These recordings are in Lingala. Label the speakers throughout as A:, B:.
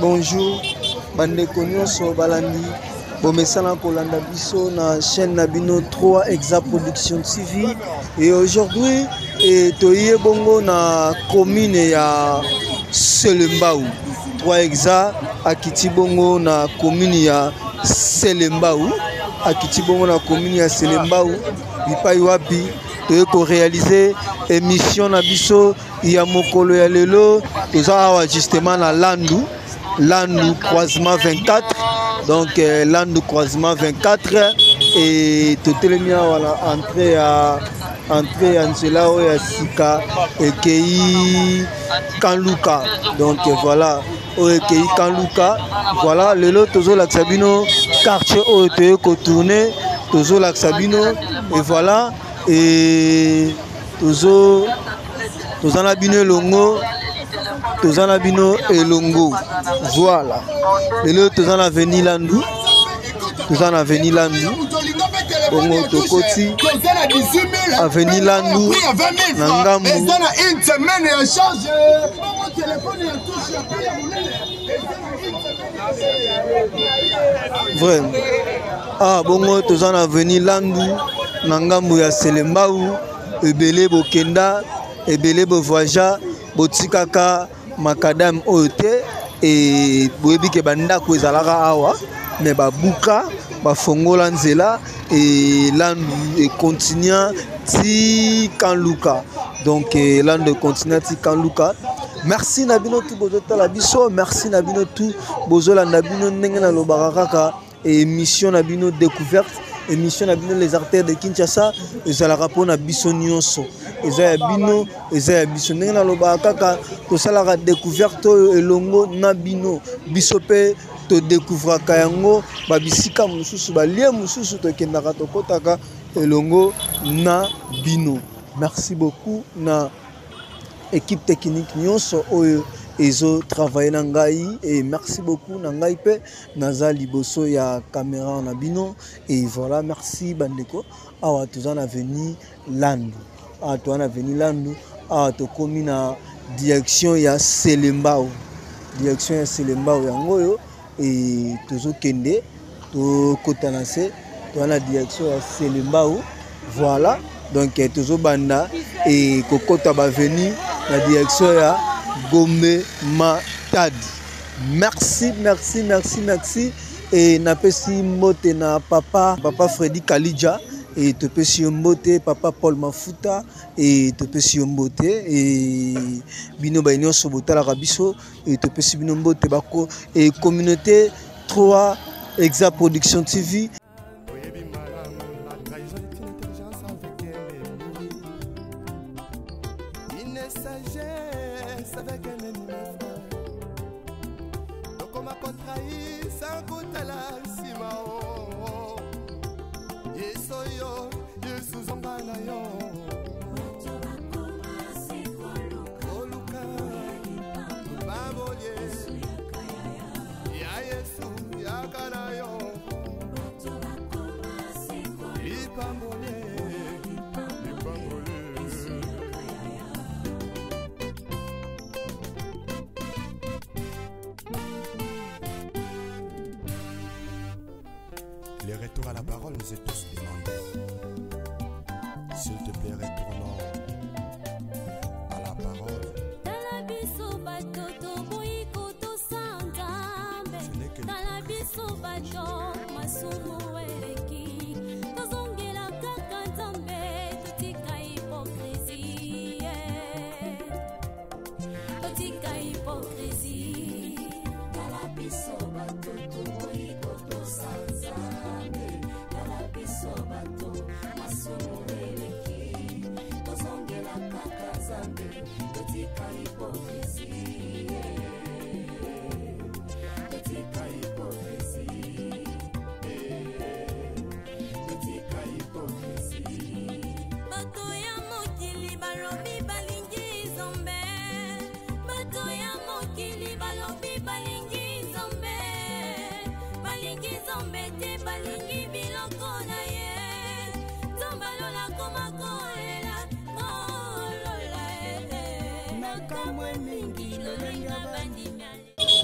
A: Bonjour, bandeko nyonso balandi bomesana kolanda biso na chaîne Nabino 3 Exa Production TV et aujourd'hui toye bongo na commune ya Selembao 3 Exa akiti bongo na commune ya Selembao akiti bongo na commune ya Selembao bipai wapi toye ko réaliser émission na biso ya mokolo ya lelo toza awa justement na Landu croisement 24 donc Landu croisement 24 et totelemia wala entrée à Angela ya Sika ekei Kanluka donc voilà ekei Kanluka voilà lelo tozo la Sabino quartier o te ko tourner tozo la Sabino et voilà et tozo na bino longo tozana bino elongo voilà lelo tozana avenue Landu bongo tokoti avenue Landu na ngambu
B: une semaine ya charge
A: vraiment bongo tozana avenue Landu na ngambu ya Selembao ebele bokenda ebele bovoyager botikaka makadam ote et boyebi ke bandako ezalaka awa mais babuka bafongola nzela et Landu et continue ti Kanluka donc Landu continue ti Kanluka. Merci Nabino tout bozotala biso, merci Nabino tout bozolanda bino ndenge na lobaka kaka émission Nabino découverte émission Nabino les artères de Kinshasa ezalaka pona biso nyonso eza ya biso ndenge na lobaka kaka tosalaka découverte elongo na bino biso pe to découvraka yango babisika mosusu balie mosusu tokendaka tokotaka elongo na bino. Merci beaucoup na équipe technique nyonso oyo ezo travailler na ngai et merci beaucoup na ngai pe naza liboso ya caméra na bino et voilà merci bandeko awa tozana avenue Landu tokomi na direction ya Selembao yango yo et tozokende tokota se tozana direction ya Selembao voilà donc tozobanda et kokota baveni la direction ya Gombe Matadi. Merci et napesi mbote na papa Freddy Kalidja et topesi mbote papa Paul Mafuta et topesi mbote et bino ba nyonso botala biso et topesi bino mbote bako et communauté 3 Exa Production TV.
C: Avec un ennemi donc on m'a contrahi sans goûter la simao yesoyo yesu zombana yo oluka babolie ya yesu yakana yo ipambole les retours à la parole nous est tous demandés. S'il te plaît, retournons à la parole.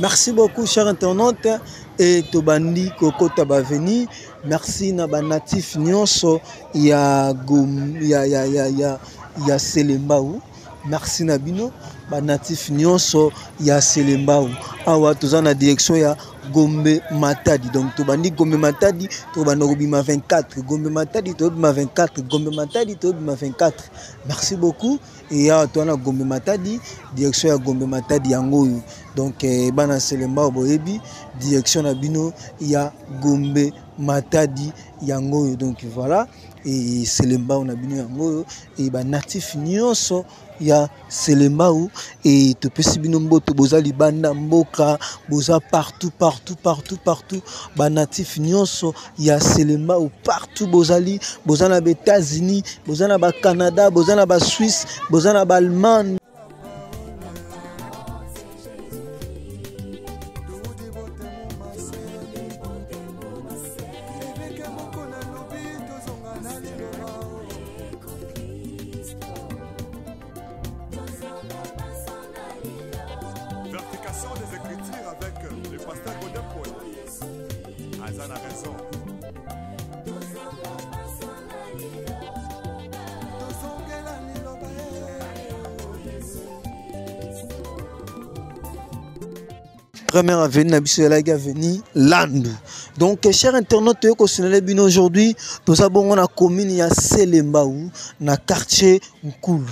A: Merci beaucoup, chers internautes. Et Tobandi Koko Tabaveni. Merci na ba natif nyonso ya Selembao. Merci Nabino. Ba natif nyonso ya Selembao. Awa tozana direction ya Gombe Matadi. Donc Tobandi Gombe Matadi, Tobanda Robima 24. Gombe Matadi, Tobima 24. Gombe Matadi, Tobima 24. Merci beaucoup. Et ya toana Gombe Matadi, direction ya Gombe Matadi yangoyo. Donc bana Selembao boyebi, direction na bino ya Gombe Matadi yangoyo. Donc voilà, et Selembao na bino yangoyo et ba natif nyonso ya Selembao et to pesi bino mboto boza libanda mboka boza partout ba natif nyonso ya Selembao partout bozali boza na États-Unis boza na ba Canada boza na ba Suisse boza na ba Allemagne.
C: Vertication des écritures avec le pasteur Godepol. Azan a raison.
A: Première avenue, Nabisoelaga avenue Landu. Donc, chers internautes, aujourd'hui, nous avons la commune à Selembao, dans le quartier Nkulu.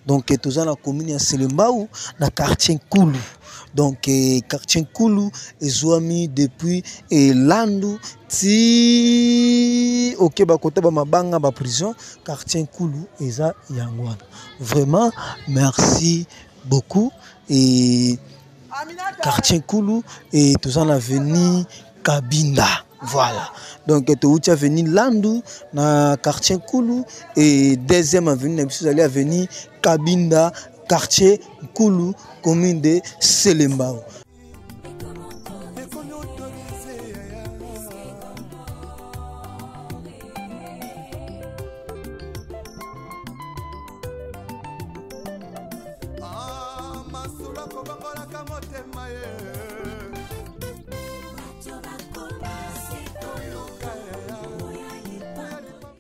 A: Donc, nous avons la commune à Selembao, dans le quartier Nkulu. Donc, quartier Nkulu est mis depuis Landu. Si ok bakota ba mabanga ba prison quartier Nkulu eza yangwana. Vraiment merci beaucoup et quartier Nkulu et tous en avenue Kabinda. Voilà. Donc tu as avenue Landu na quartier Nkulu et deuxième avenue na avenue Kabinda quartier Nkulu commune de Selembao.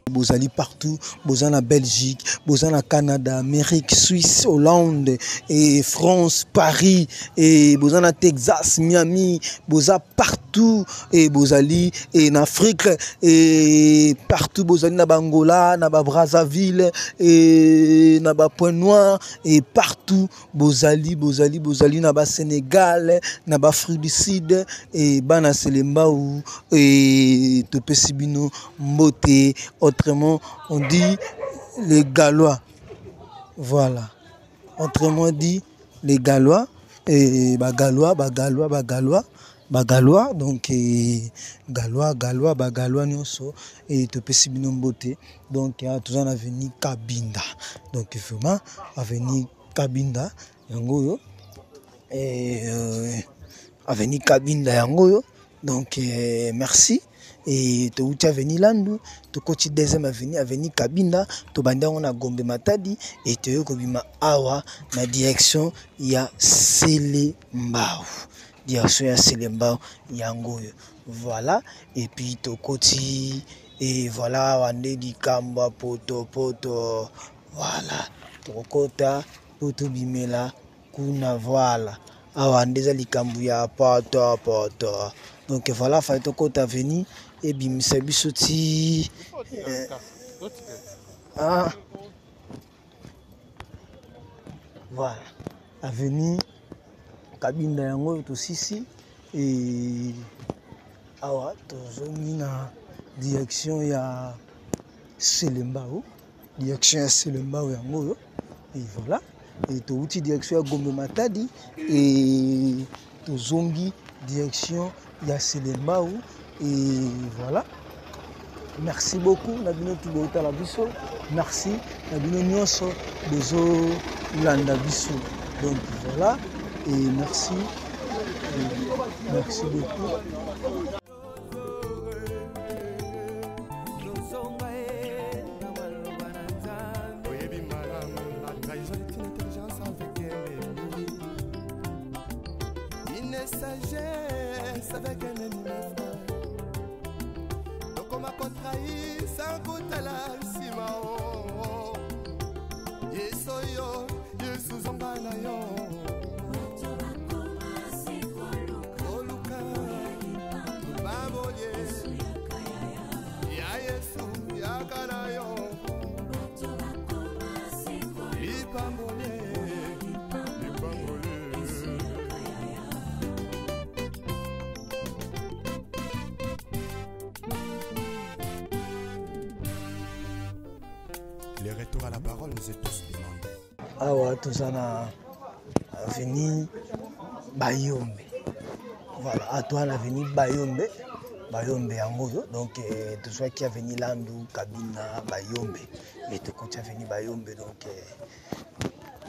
A: Bozali partout, bozana Belgique, bozana Canada, Amérique, Suisse, Hollande et France, Paris et bozana Texas, Miami, boza partout et bozali et en Afrique et partout bozali na Angola, na Brazzaville et na Pointe-Noire et partout bozali na Sénégal, na Afrique du Sud et bana Selembao et Topesibino Mbote. Autrement, on dit les Gallois. Voilà. Autrement dit, les Gallois. Et Gallois. Donc, Gallois, Nyonso. Et Topesibino Mbote. Donc, il y a toujours l'avenue Kabinda. Donc, vraiment, avenue Kabinda. Yangoyo. Et avenue Kabinda, Yangoyo. Donc, merci. Et tu as venu Landu, tu as deuxième avenue Kabinda, tu as Gombe Matadi et tu as awa na direction ya Selembao. Direction ya Selembao yangoyo. Voilà. Et puis tu as et voilà, wande di kamba poto. Voilà. Tu as poto bimela kuna voilà. Awa ndeza likambu ya poto. Donc voilà, Faito Kota venu et bimisa bisoti voilà, avenue Kabinda yango to sisi et awa tozongi na direction ya Selembao, yango et voilà, et to uti direction ya Gombe Matadi et tozongi direction ya Selembao et voilà. Merci beaucoup Nabino Tubota la biso. Merci Nabino Nyonso Bezo Landa biso. Donc voilà et merci beaucoup.
C: Il ne s'agit nakoma kotrahi sankutala nsima o yesu yo yesu zonga na yo oluka baboye ya yesu yakana yo lipambole Les retours à la parole nous est tous demandés.
A: Awa tozana avenue Bayombe. Voilà, à toi l'avenue Bayombe. Bayombe yango donc tout soit qui avenue Landu Kabina Bayombe. Mais tout côté avenue Bayombe donc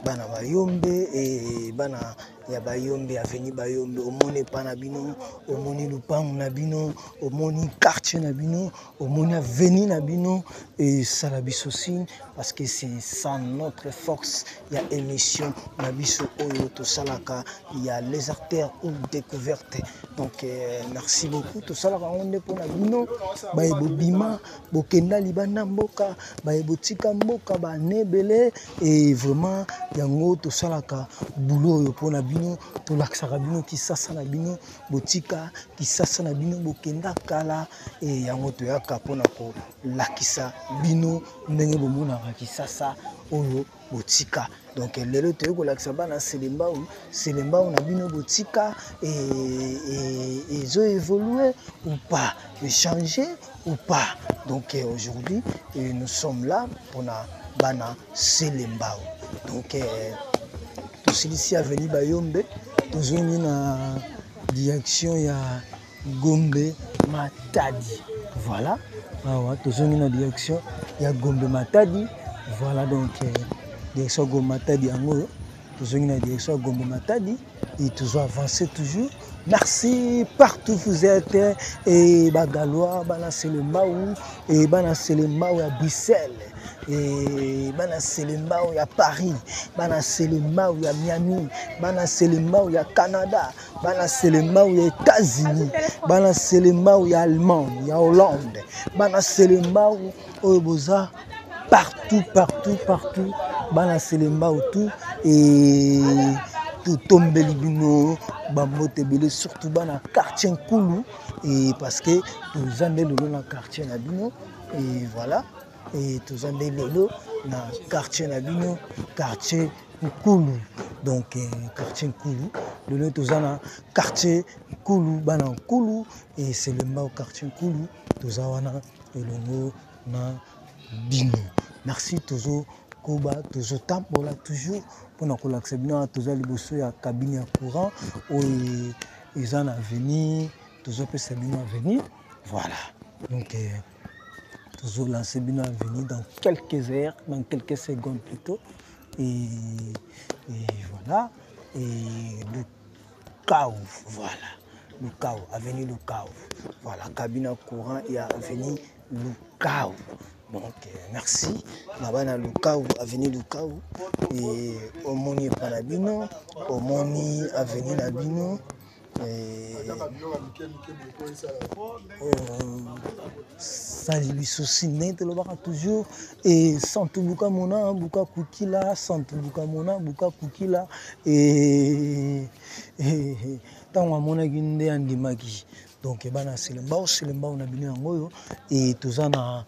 A: bana Bayombe et bana ya Bayombe avenue Bayombe omoni pana bino omoni lupango na bino omoni quartier na bino omoni avenue na bino et salabiso signe parce que c'est ça notre force. Il y a émission na biso oyo to salaka, il y a les artères ou découvertes donc merci beaucoup to salaka onde pona bino ba ebobima bokenda libanda mboka ba ebotika mboka ba nebele et vraiment yango to salaka boulot yo pona bino to laksaka bino kisasa na bino botika kisasa na bino bokenda kala et yango to yaka pona ko lakisa bino ndenge bomona kisasa oyo botika donc lelo to ko lakisa bana selemba na bino botika et ils ont évolué ou pas, changer ou pas. Donc aujourd'hui nous sommes là pour na bana Selembao. Donc tous ici à venir Bayombe, tous on na direction ya Gombe Matadi. Voilà. Ah, tous on na direction ya Gombe Matadi. Voilà donc direction Gombe Matadi en tous on na direction Gombe Matadi et toujours avancer toujours. Merci partout vous êtes et Bagalois, Bana Selembao et Bana Selembao à Bruxelles et Bana Selembao à Paris, Bana Selembao à Miami, Bana Selembao à Canada, Bana Selembao à États-Unis, Bana Selembao à Allemagne, à Hollande, Bana Selembao au Boza partout, Bana Selembao tout et tout tombe libino bamote belé surtout bana quartier Nkulu et parce que nous andé lolo na quartier na bino et voilà et tous andé lolo na quartier na bino quartier Nkulu donc quartier Nkulu lolo tous na quartier Nkulu bana Nkulu et c'est le mbao quartier Nkulu tous wana elongo na bino merci toujours Koba toujours tambola toujours pour nous relaxer bien toujours les bosses à cabine à courant où ils en avenir toujours peut se bien venir voilà donc toujours lancer bien venir dans quelques heures dans quelques secondes plutôt et voilà et le chaos voilà le chaos avenue le chaos voilà cabine à courant et avenue le chaos. Donc merci. Là-bas dans le Lucao, avenue Lucao et Omoni Panabino, Omoni avenue Nabino Salibiso Siné te le baka toujours et Santo Buka Mona Buka Kukila Santo Buka Mona Buka Kukila et tant mona ginde andimaki donc bana Selembao na bino ngoyo et tozana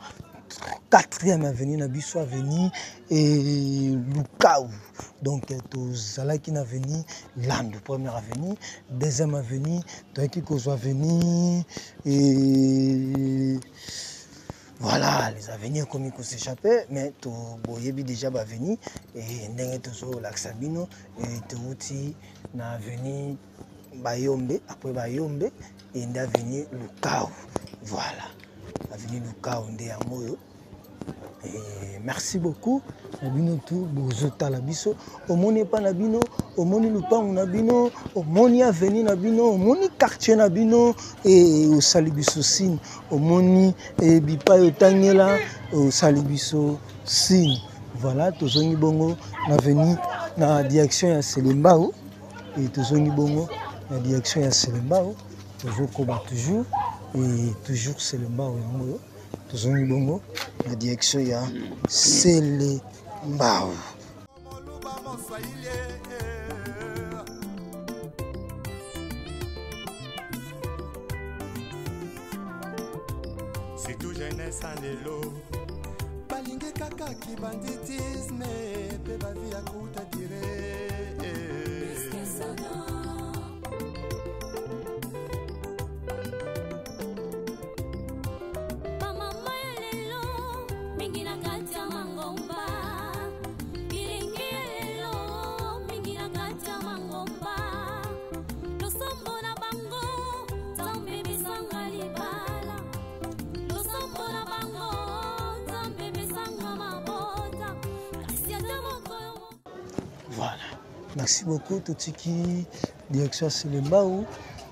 A: 4e avenue na biso avenue et Lucao donc tozalaki na avenue Landu première avenue deuxième avenue toyaki kozwa avenue et voilà les avenues comme ils s'échappaient mais to boyebi déjà ba avenue et ndenge tozo laksa bino et touti na avenue Bayombe après Bayombe et avenue Lucao voilà avenue Lucao nde yango et merci beaucoup nabino tout bozota la biso omoni pa nabino omoni lupango nabino omoni avenue nabino omoni quartier nabino et osali biso signe omoni bipa yotangela osali biso signe voilà tozongi bongo na avenue na direction ya Selembao et tozongi bongo na direction ya Selembao tozokoba toujours et toujours Selembao yango tozongi bongo na direction ya Selembao.
C: C'est tout jeunesse en élo. Balingue kaka qui banditisme. Pe ba vie à coup à tirer.
A: Voilà. Merci beaucoup, Totiki, direction Selembao.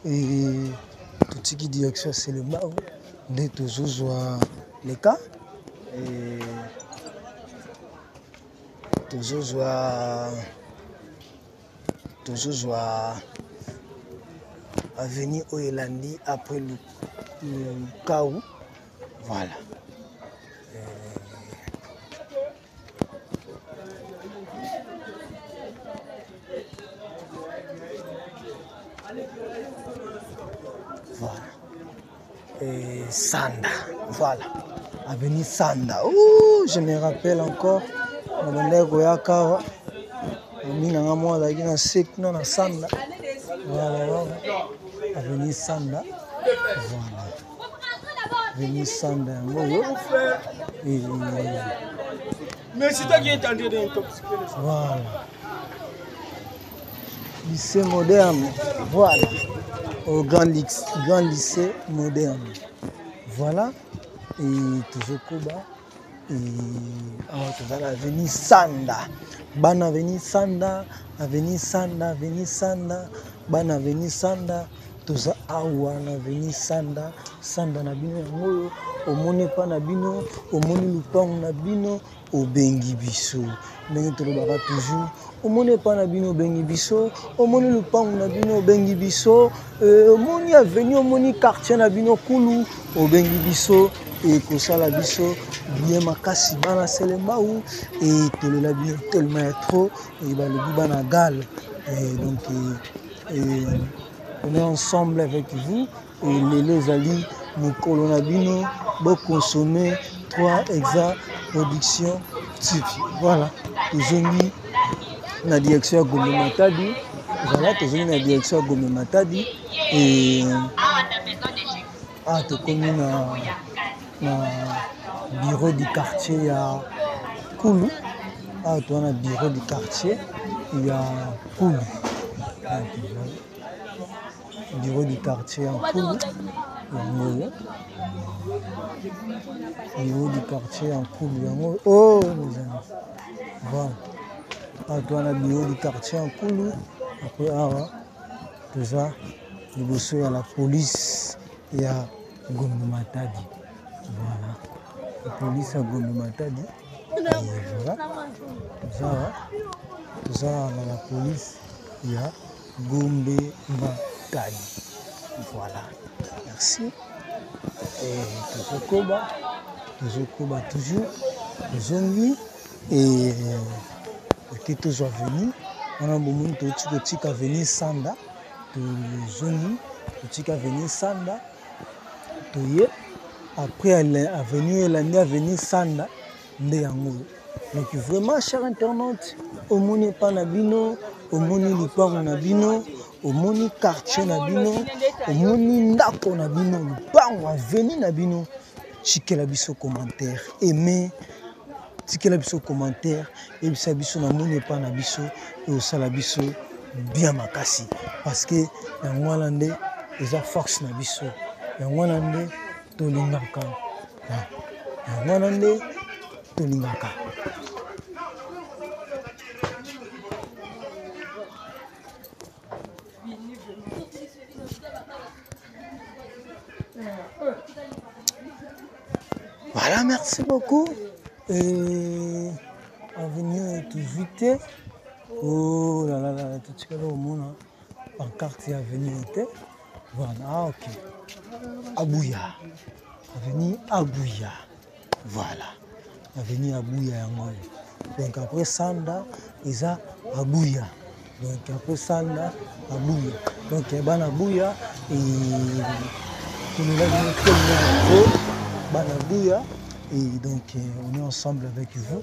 A: Et Totiki, direction Selembao. Dès toujours les cas. Et toujours avenue Oyelandi après le chaos. Voilà. Voilà. Et Sanda. Voilà. Avenue Sanda. Ouh, je me rappelle encore. Avenue Sanda. Voilà. Avenue Sanda. Voilà. Avenue Sanda.
B: Mais c'est toi qui es en train d'intoxiquer.
A: Voilà. Lycée moderne. Voilà. Au grand lycée moderne. Voilà. Et toujours Koba. Et alors, avenue Sanda. Ban avenue Sanda. Avenue Sanda. Avenue Sanda. Ban avenue Sanda. Toza awa na avenue Sanda. Sanda na bino yango. Omoni pa na bino. Omoni lupango na bino. Obengi biso. Ndenge tolobaka toujours. Omoni pa na bino obengi biso. Omoni lupango na bino obengi biso. Omoni avenue omoni quartier na bino kulu obengi biso. Et kosala biso bien makasi bana Selembao et tolola bien tellement trop et balobi bana gale. Et donc on est ensemble avec vous et les ali mokolo na bino bo consommer 3 exa production type. Voilà, tozongi na direction Gombe Matadi. Voilà, tozongi na direction Gombe Matadi et to komi na bureau du quartier à Koulou. Tu as un bureau du quartier, il y a Koulou. Bureau du quartier à Koulou. Bureau du quartier à Koulou. Oh, mes amis. Voilà. Tu as un bureau du quartier à Koulou. Après, tout ça, il y a la police, il y a Gombe Matadi. Voilà, la police a Gombe Matadi. Voilà, tout ça, la police, il y a Gombe Matadi. Voilà, merci. Et toujours Koba, toujours, les envies, et qui est toujours venu. On a beaucoup de petits qui venus Sanda, les envies, petits qui venus Sanda, après elle est venue Sanda donc vraiment cher internaute omoni pa na bino omoni lupango na bino omoni quartier na bino omoni ndako na bino lupango avenue na bino tikela biso commentaire aimez tikela biso commentaire et bisa biso na moni pa na biso et osala biso bien makasi parce que yango wana nde eza force na biso yango wana nde tolingaka yango nde tolingaka. Voilà, merci beaucoup. Et avenue 18. Oh là là là, tout ce que l'on a en quartier avenue. Voilà, ok. Abouya.
D: avenue Abuya. Voilà. Avenue Abuya yango. Donc après Sanda, ils a Abuya. Donc après Sanda, Abuya. Donc Ban Abuya et Ban Abuya. Et donc on est ensemble avec vous.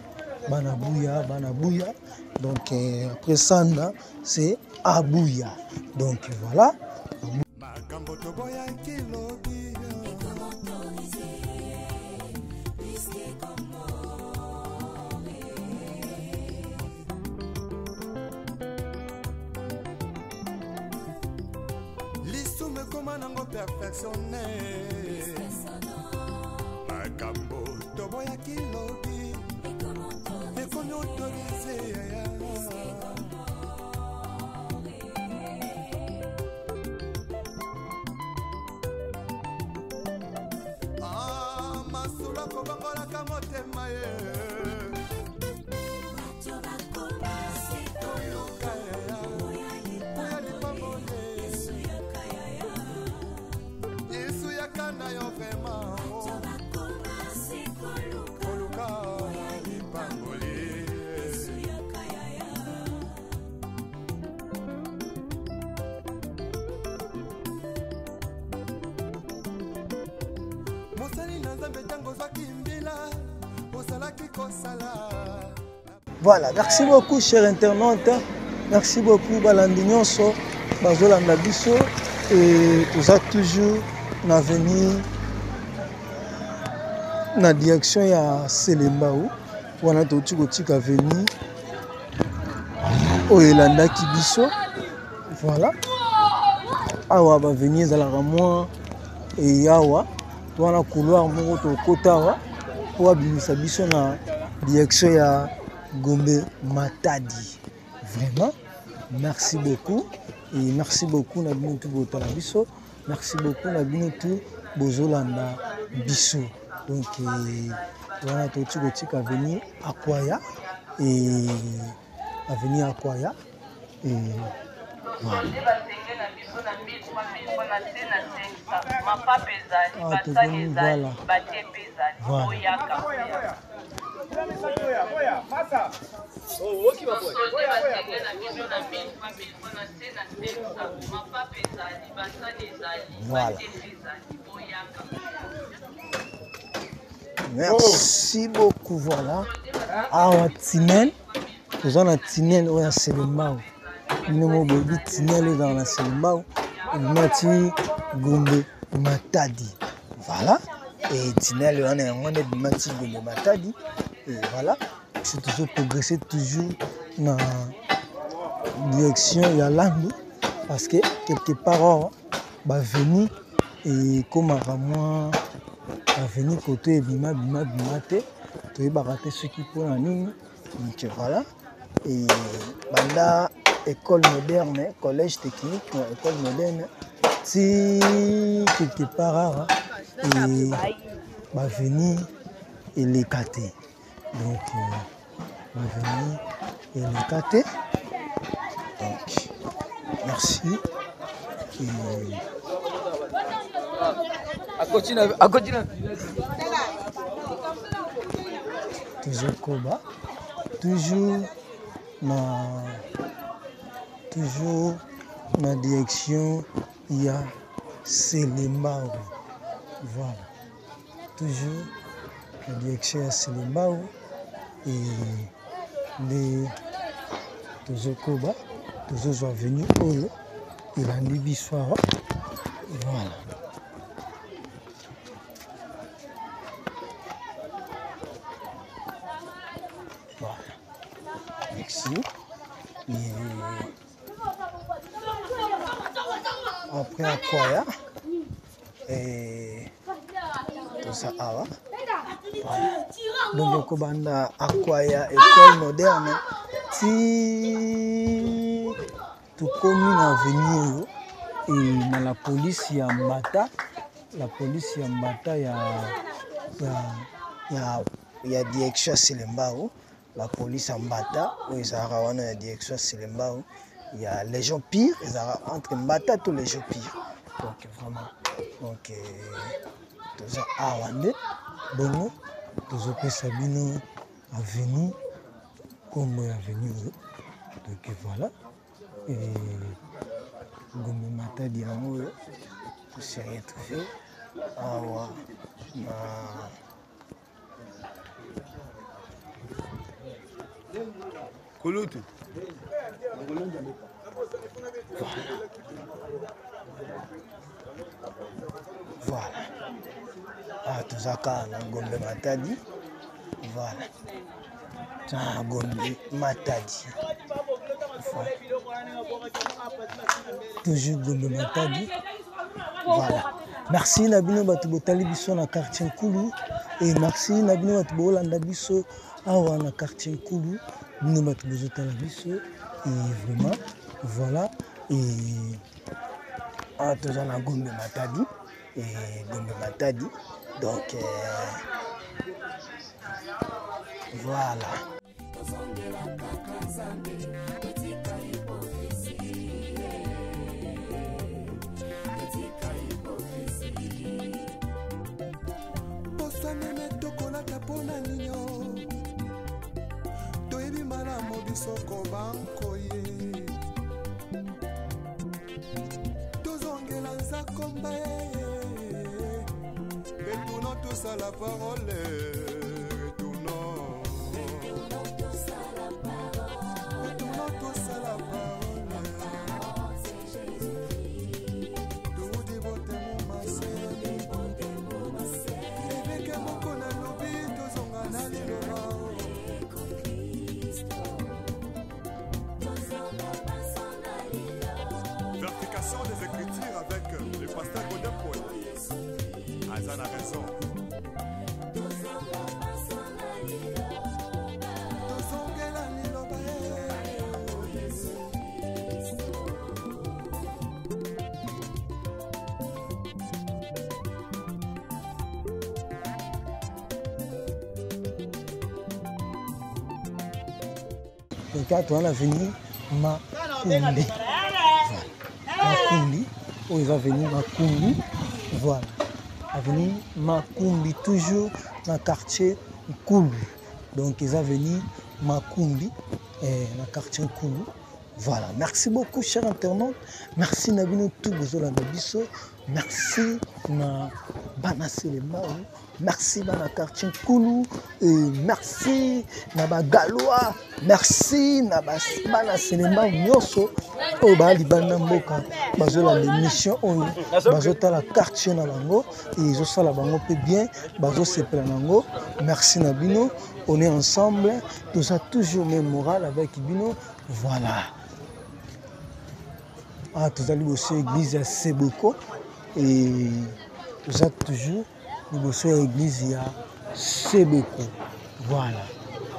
D: Ban Abuya, Ban Abuya. Donc après Sanda, c'est Abuya. Donc voilà.
C: Comment nango perfectionné makambo toboya kilobi ekomi autorisé masula kobangolaka motema ye
D: Voilà, merci beaucoup chers internautes, merci beaucoup Balandi Nyonso, Bazolanda Biso et tout ça toujours na venir na direction ya Selembao, wana toti kotika venir Oyelanda Kibiso. Voilà. Awa ba venir za la moi et yawa wana couloir moko to kotawa pour abimisa biso na direction ya Gombe Matadi. Vraiment, merci beaucoup. Et merci beaucoup na bino tout botala biso. Merci beaucoup na bino tout bozolanda biso. Donc voilà toti kotika avenue Akwaya et avenue Akwaya et voilà. Voilà. Merci beaucoup. Voilà. Awa Tinel, nous avons un Tinel ou un Selembao. Nous avons un Tinel dans la Selembao. Nous avons Gombe Matadi. Voilà. Et Tinel, on est en Gombe Matadi. Et voilà. C'est toujours progresser toujours dans la direction de Landu. Parce que quelque part, bah venir et comme à moi, venir côté bima te, tu es baraté ce qui peut en ligne. Donc voilà. Et là, école moderne, collège technique, école moderne, si quelque part, et bah venir et les cater. Donc bah venir et les cater. Donc merci. Et toujours Koba, toujours na direction il y a Selembao. Voilà, toujours la direction il y a Selembao et les toujours Koba, toujours avenue Oyo et la Libissoire. Voilà. Voilà. Merci. Et après Akwaya et tout ça awa. Voilà. Donc Kobanda Akwaya école moderne si tout commune avenue et dans la police ya Mbata, la police ya Mbata ya direction Selembao, la police ya Mbata où ils ont la direction Selembao, il y a Légion Pire, ils ont entre Mbata et Légion Pire. Donc vraiment, donc toza awa nde bongo tozopesa bino avenue kombo ya avenue oyo donc voilà Gombe Matadi yango oyo tosi retrouvé awa na
B: Kulutu.
D: Voilà. Ah, tozaka na Gombe Matadi. Voilà. Ah, Gombe Matadi. Voilà. Toujours Gombe Matadi. Voilà. Merci Nabino Batubo Talibiso na quartier Nkulu. Et merci Nabino Batubo Olanda Biso awa na quartier Nkulu. Bino Batubo Talibiso. Et vraiment, voilà. Et ah, toujours na Gombe Matadi. Et Gombe Matadi. Donc, voilà.
C: Retournons tous à la parole. Retournons tous à la parole. Retournons tous à la parole. C'est Jésus-Christ. Tout dévoté mon massé. Avec un mot qu'on a lobby, tous on a allé le Vertication des Écritures avec le pasteur Godin Poel. Azan a raison.
D: Donc, on a venu Makumbi. Makumbi. Oh, il va venir Makumbi. Voilà. Avenue Makumbi, toujours dans le quartier Nkulu. Donc, ils sont venus Makumbi, dans le quartier Nkulu. Voilà. Merci beaucoup, chers internautes. Merci Nabino Toubozola Nabiso. Merci na Bana Selema. Merci na quartier Nkulu. Merci na Bagaloa. Merci na Bana Selema Nyoso. Oh, bali bana mboka bazola l'émission oyo bazota la quartier na bango et ils ont la bango peu bien bazo se planango. Merci na bino, on est ensemble, tout ça toujours même moral avec bino. Voilà. Ah, tout ça aussi église à Seboko et tout ça toujours nous aussi église à Seboko. Voilà.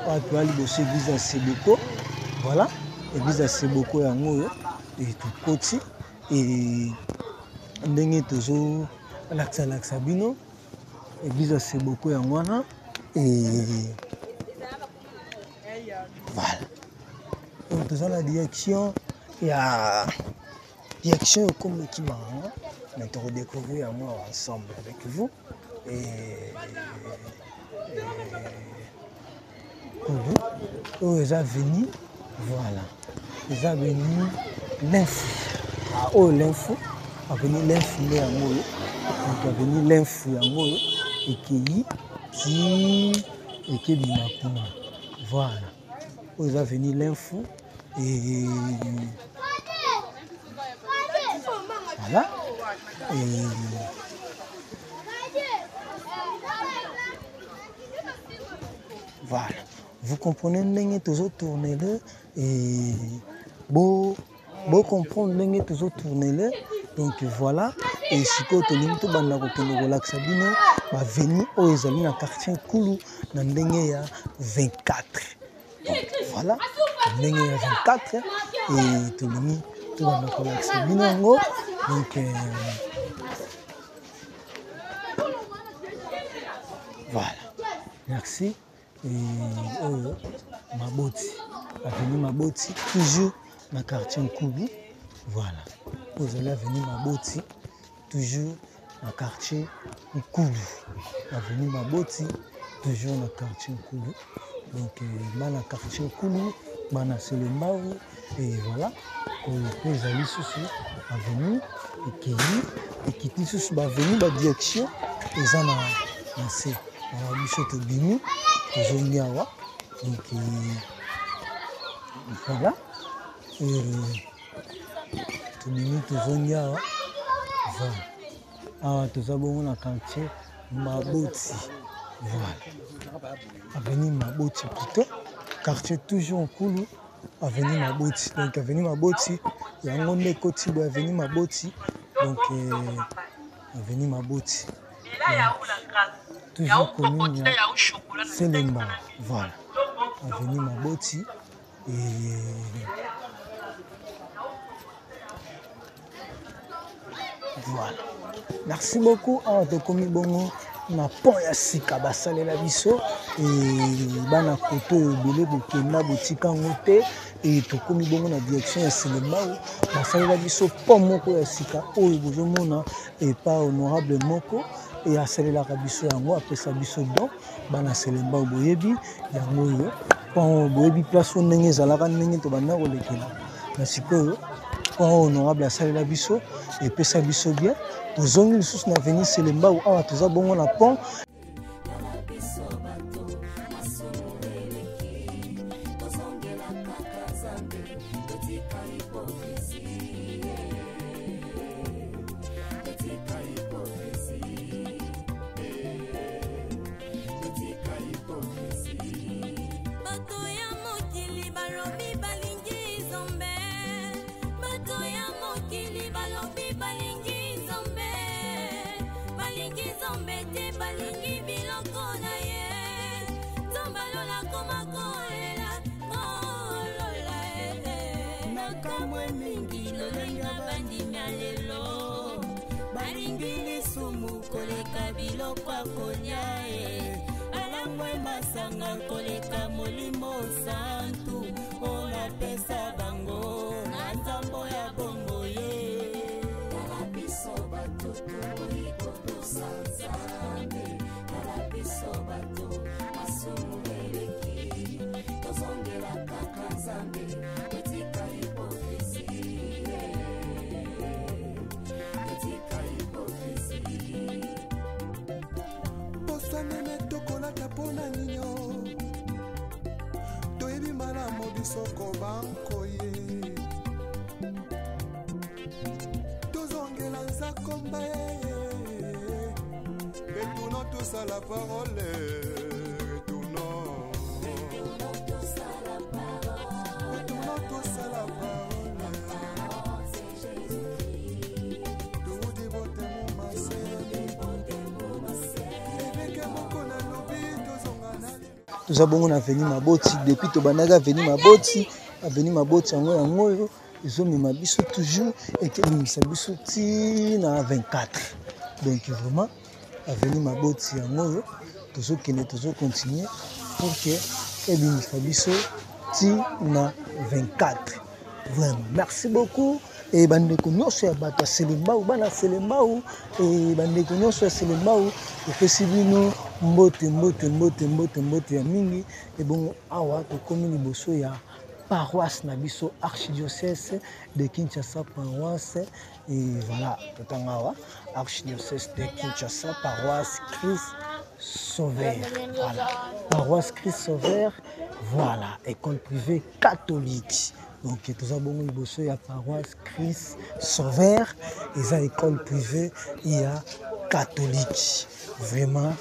D: Ah, tu vas aller aussi église à Seboko. Voilà. Église à Seboko yango et tout petit et ndenge tozo laksa bino église à Seboko yango wana et voilà. Donc tozo la direction ya direction comme qui m'a on a redécouvrir moi ensemble avec vous et oh ils sont venus. Voilà. Ils sont venus l'info. Ah, oh, l'info. Ils sont venus l'info. Ils sont venus l'info. Et qui est voilà. Ils sont venus l'info. Et voilà. Et voilà. Vous comprenez, toujours tourner là et beau comprendre, toujours tourner là. Donc voilà. Et si vous avez tout relax bino, va venir au Ezali na quartier Nkulu na ndenge ya 24. Donc voilà. Ndenge ya 24 et tout le monde tout va relax bino. Donc voilà. Merci. Et Maboti, avenue Maboti, toujours dans le quartier Nkulu. Voilà. Vous allez venir Maboti, toujours na quartier Nkulu. Avenue Maboti, toujours na quartier Nkulu. Donc, bana quartier Nkulu, bana Selembao, et voilà. Pour les amis sous avenue Ekeli, et qui dit sous avenue la direction, et ça na c'est na biso to bimi, toujours nyawa. Donc, voilà. Tout bimi toujours nyawa. Voilà. Ah, tout ça bon na quartier Maboti. Voilà. Avenue Maboti plutôt. Quartier toujours Nkulu. Avenue Maboti. Donc avenue Maboti, il y a un monde côté de avenue Maboti. Donc avenue Maboti. Toujours commune Selemba. Voilà. Avenue Maboti et voilà. Merci beaucoup à Tokomi Bongo. Na pont ya sika basalela biso bana koto ebele bokenda botika ngo te tokomi bongo na direction ya Selembao basalela biso pont moko ya sika oyo bozomona epa honorable moko asalelaka biso yango apesa biso don bana Selembao boyebi yango oyo pont boyebi place o ndenge ezalaka ndenge tobanda kolekela na sikoyo pont honorable asalela biso epesa biso bien tozongi lisusu na avenue Selembao awa toza bongo na pont
E: koleka biloko akonya alangwe masanga koleka molimo santu ona pesa bango na nzambo ya bongo ye kala biso bato toliko tosanzambe kala biso bato masumu eleki tozongela kaka nzambe etika hipokrisi etika hipokrisi
C: Sanene tokolata pona ninyo toyebi malamu bisoko bankoye tozongela nzakomba retournons tous à la parole retournons tous à la parole
D: Nous avons avenue Maboti depuis Tobanaga avenue Maboti yango ils ont mis ma biso toujours et que nous biso ti na 24 donc vraiment avenue Maboti yango toujours continuer pour que et biso ti na 24 vraiment merci beaucoup et bandeko nyonso ya bato Selembao bana Selembao et bandeko nyonso ya Selembao epesi bino mbote ya mingi et bon awa tokomi liboso ya paroisse na biso archidiocèse de Kinshasa paroisse et voilà totangawa archidiocèse de Kinshasa paroisse Christ Sauveur voilà paroisse Christ Sauveur voilà école privée catholique. Donc, tout ça, bon, il y a paroisse Christ Sauveur, et ça, école privée, il y a catholique. Vraiment,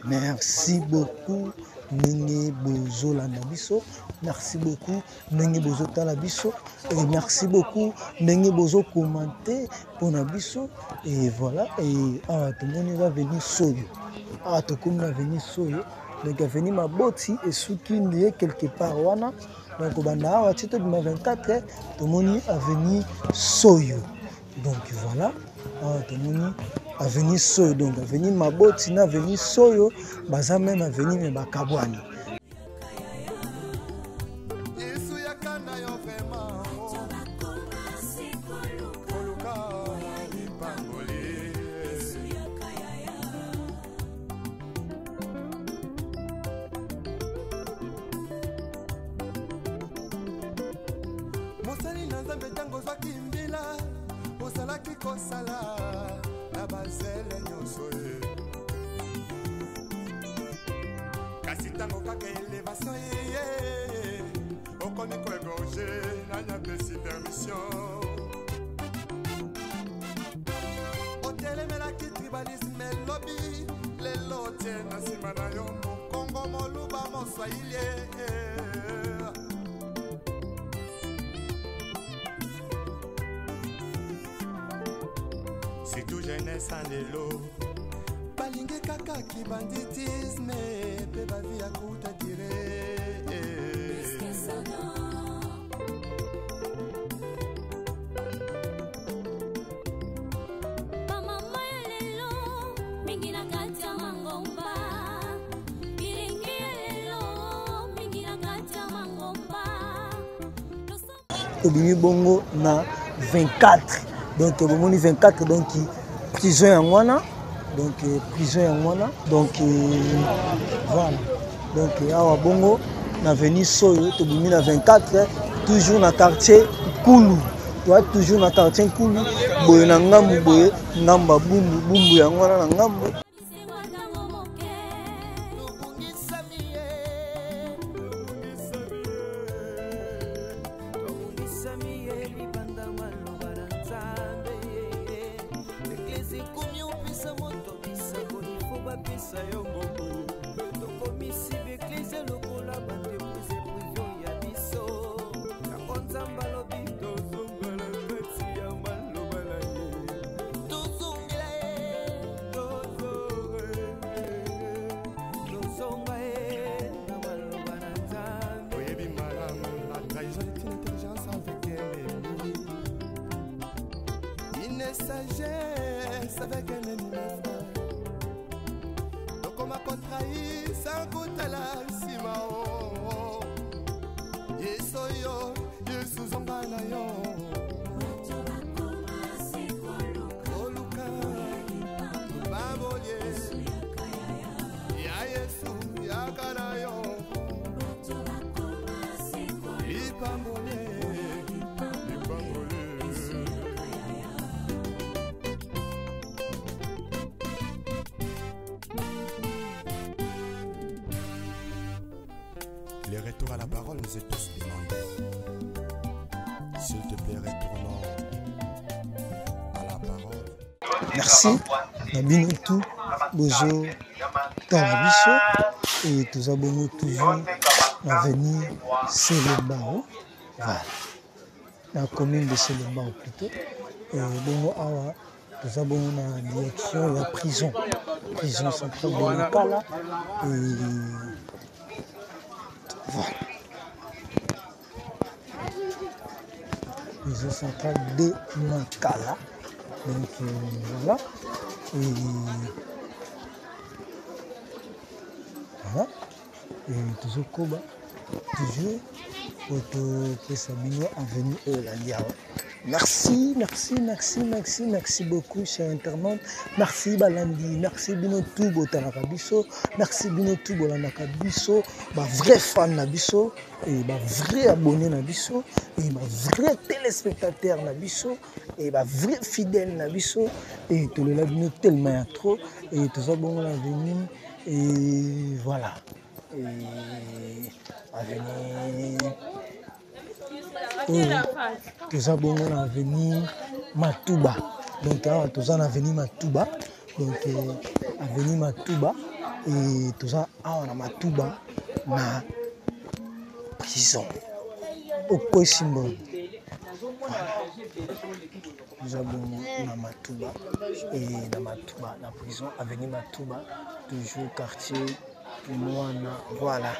D: merci beaucoup. Nengi bozo la nabiso, merci beaucoup. Nengi bozo talabiso, et merci beaucoup. Nengi bozo commenter pour nabiso, et voilà. Et tout le monde va venir soyo. Tout le monde va venir soyo. Donc, il va venir ma boti et soutenir quelque part. Donc, au Banda, à titre de 24, tout le monde a venu Soyo. Donc, voilà. Tout le monde a venu Soyo. Donc, a venu Maboti, a venu Soyo. Baza même a venu Mbakabwani.
C: kosala na bazele nyonso ye kasi ntango kaka elevation ye okomi koegorge nanya pesi permission otelemelaki tribalisme elobi lelo tie na nsima na yo mokongo moluba moswahili surtout jeunesse en lelo balingi kaka kibanditisme pe bavi ya kuta dire
D: Tobimi bongo na 24 donc bomoni 24 donc prison ya ngwana donc prison ya ngwana donc voilà donc awa bongo na veni soyo tobimi na 24 toujours na quartier Kulu toi toujours na quartier Kulu boye na ngambu boye ngamba bumbu ya ngwana na ngambu
C: sagesse avec un ennemi frère. Donc on m'a contrahi sans goût à la cima. Yesoyo, Yesuzonganayo. Oluka, Baboye, Ya Yesu, Yakanayo. Ipambole.
F: Les retours à la parole nous est tous demandés. S'il te plaît, retournons à la parole.
D: Merci. Nabino tout, bozo, Tarabiso, et tous abonnés toujours à venir Selembao. Voilà. La commune de Selembao plutôt. Et bon, awa, tous abonnés à la direction de la prison. Prison centrale de Makala. Et voilà. Prison centrale de Makala. Donc voilà. Et voilà. Et toujours Koba. Toujours pour Sabino Avenue Eulalia. Merci, merci, merci, merci, merci beaucoup, chers internautes. Merci Balandi, merci Binotou Botanakabiso, merci Binotou Bolanakabiso, ma vrai fan Nabiso, et ma vrai abonné Nabiso, et ma vrai téléspectateur Nabiso, et ma vrai fidèle Nabiso, et tout le labino tellement trop, et tout ça bon la venue, et voilà. Et à venir. Tout ça bon on a venu Matuba. Donc tout ça on a venu Matuba. Donc a venu Matuba et tout ça on a Matuba na prison. Au Kosimbo. Tout ça bon na Matuba et na Matuba la prison a venu Matuba toujours quartier Moana voilà.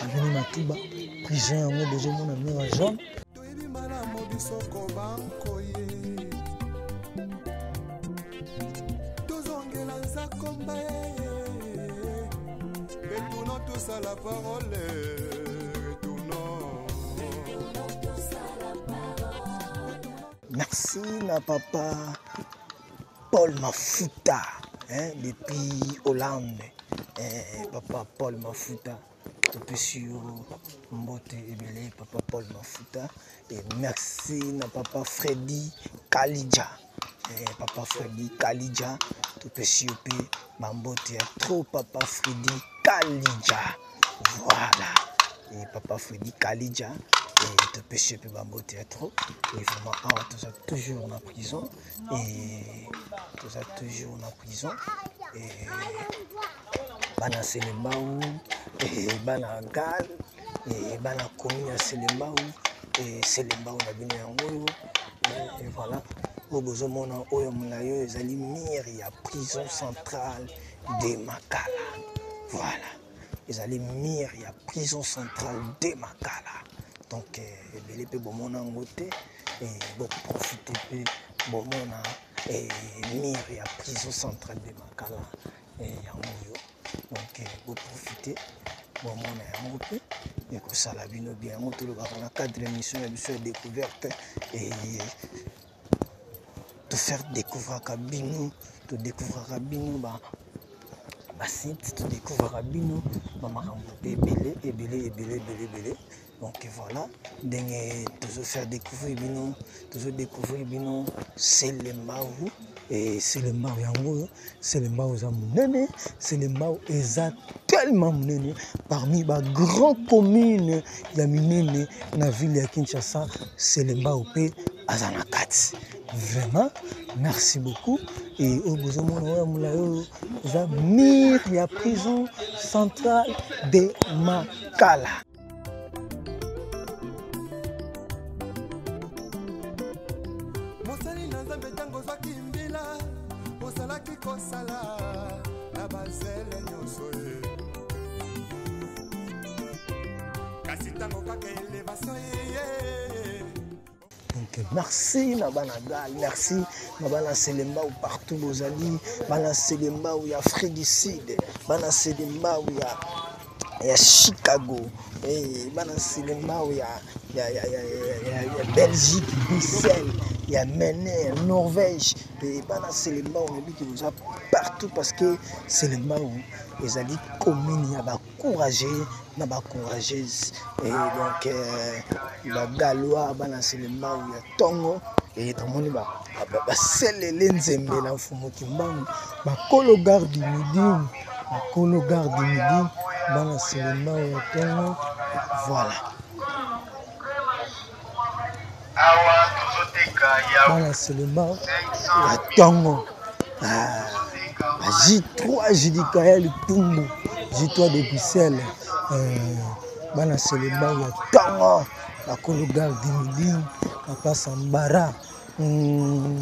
D: Avenue Matuba, prison yango bozomona mur ya jaune.
C: Toyebi malamu bisoko bankoye. Tozongela nzakomba ye. Retournons tous à la parole. Retournons.
D: Merci na papa Paul Mafuta, hein, depuis Hollande. Papa Paul Mafuta. topé sur Mbote Ebele, papa Paul Mafuta. Et merci à papa Freddy Kalidja. Papa Freddy Kalidja, topé sur Mbote trop papa Freddy Kalidja. Voilà. Et papa Freddy Kalidja. Et topé sur Mbote trop. Et vraiment, tout ça toujours en prison. Et tout ça toujours en prison. Et bana Selembao, et bana Gal, et bana commune à Selembao, et Selembao na bino yango. Et voilà, au besoin mon oyomlayo, ils allaient mire à prison centrale de Makala. Voilà, ils allaient mire à prison centrale de Makala. Donc, il peut bon mon angoté et bon profiter peu bon mon et mire à prison centrale de Makala. Et donc, vous profitez, bon, mon amour, et que ça la bino bien, on te le va dans la cadre d'émission de découverte et te faire découvrir Kabino, te découvrir Kabino, bah, site, te découvrir Kabino, bah, belé. Donc voilà, te faire découvrir Bino, Selembao. Et Selembao yango, Selembao za munene, Selembao eza tellement munene parmi les grandes communes ya minene na ville ya Kinshasa, Selembao pe azanakati. Vraiment, merci beaucoup. Et au besoin za mire ya prison centrale de Makala. Donc merci Nabanagal, merci Nabana Selembao partout aux alliés, Bana Selembao il y a Fredicide, Bana Selembao il y a Chicago, et Bana Selembao il y a Belgique, Bruxelles, il y a Mené, Norvège, et Bana Selembao on dit que vous avez partout parce que Selembao les alliés communes, il y a courageux, il y a courageuse, et donc la Galois, Bana Selembao il y a Tongo. Et dans mon livre, c'est les Lenzembe, la Fumokimban, ma colo garde du midi, Bana Selembao il y a Tongo. Voilà. Bana Selembao il y a Tongo. J3 Judikael Pumbo, J3 de Bruxelles, Bana Selembao il y a Tongo, la colo garde du midi, Papa Sambara.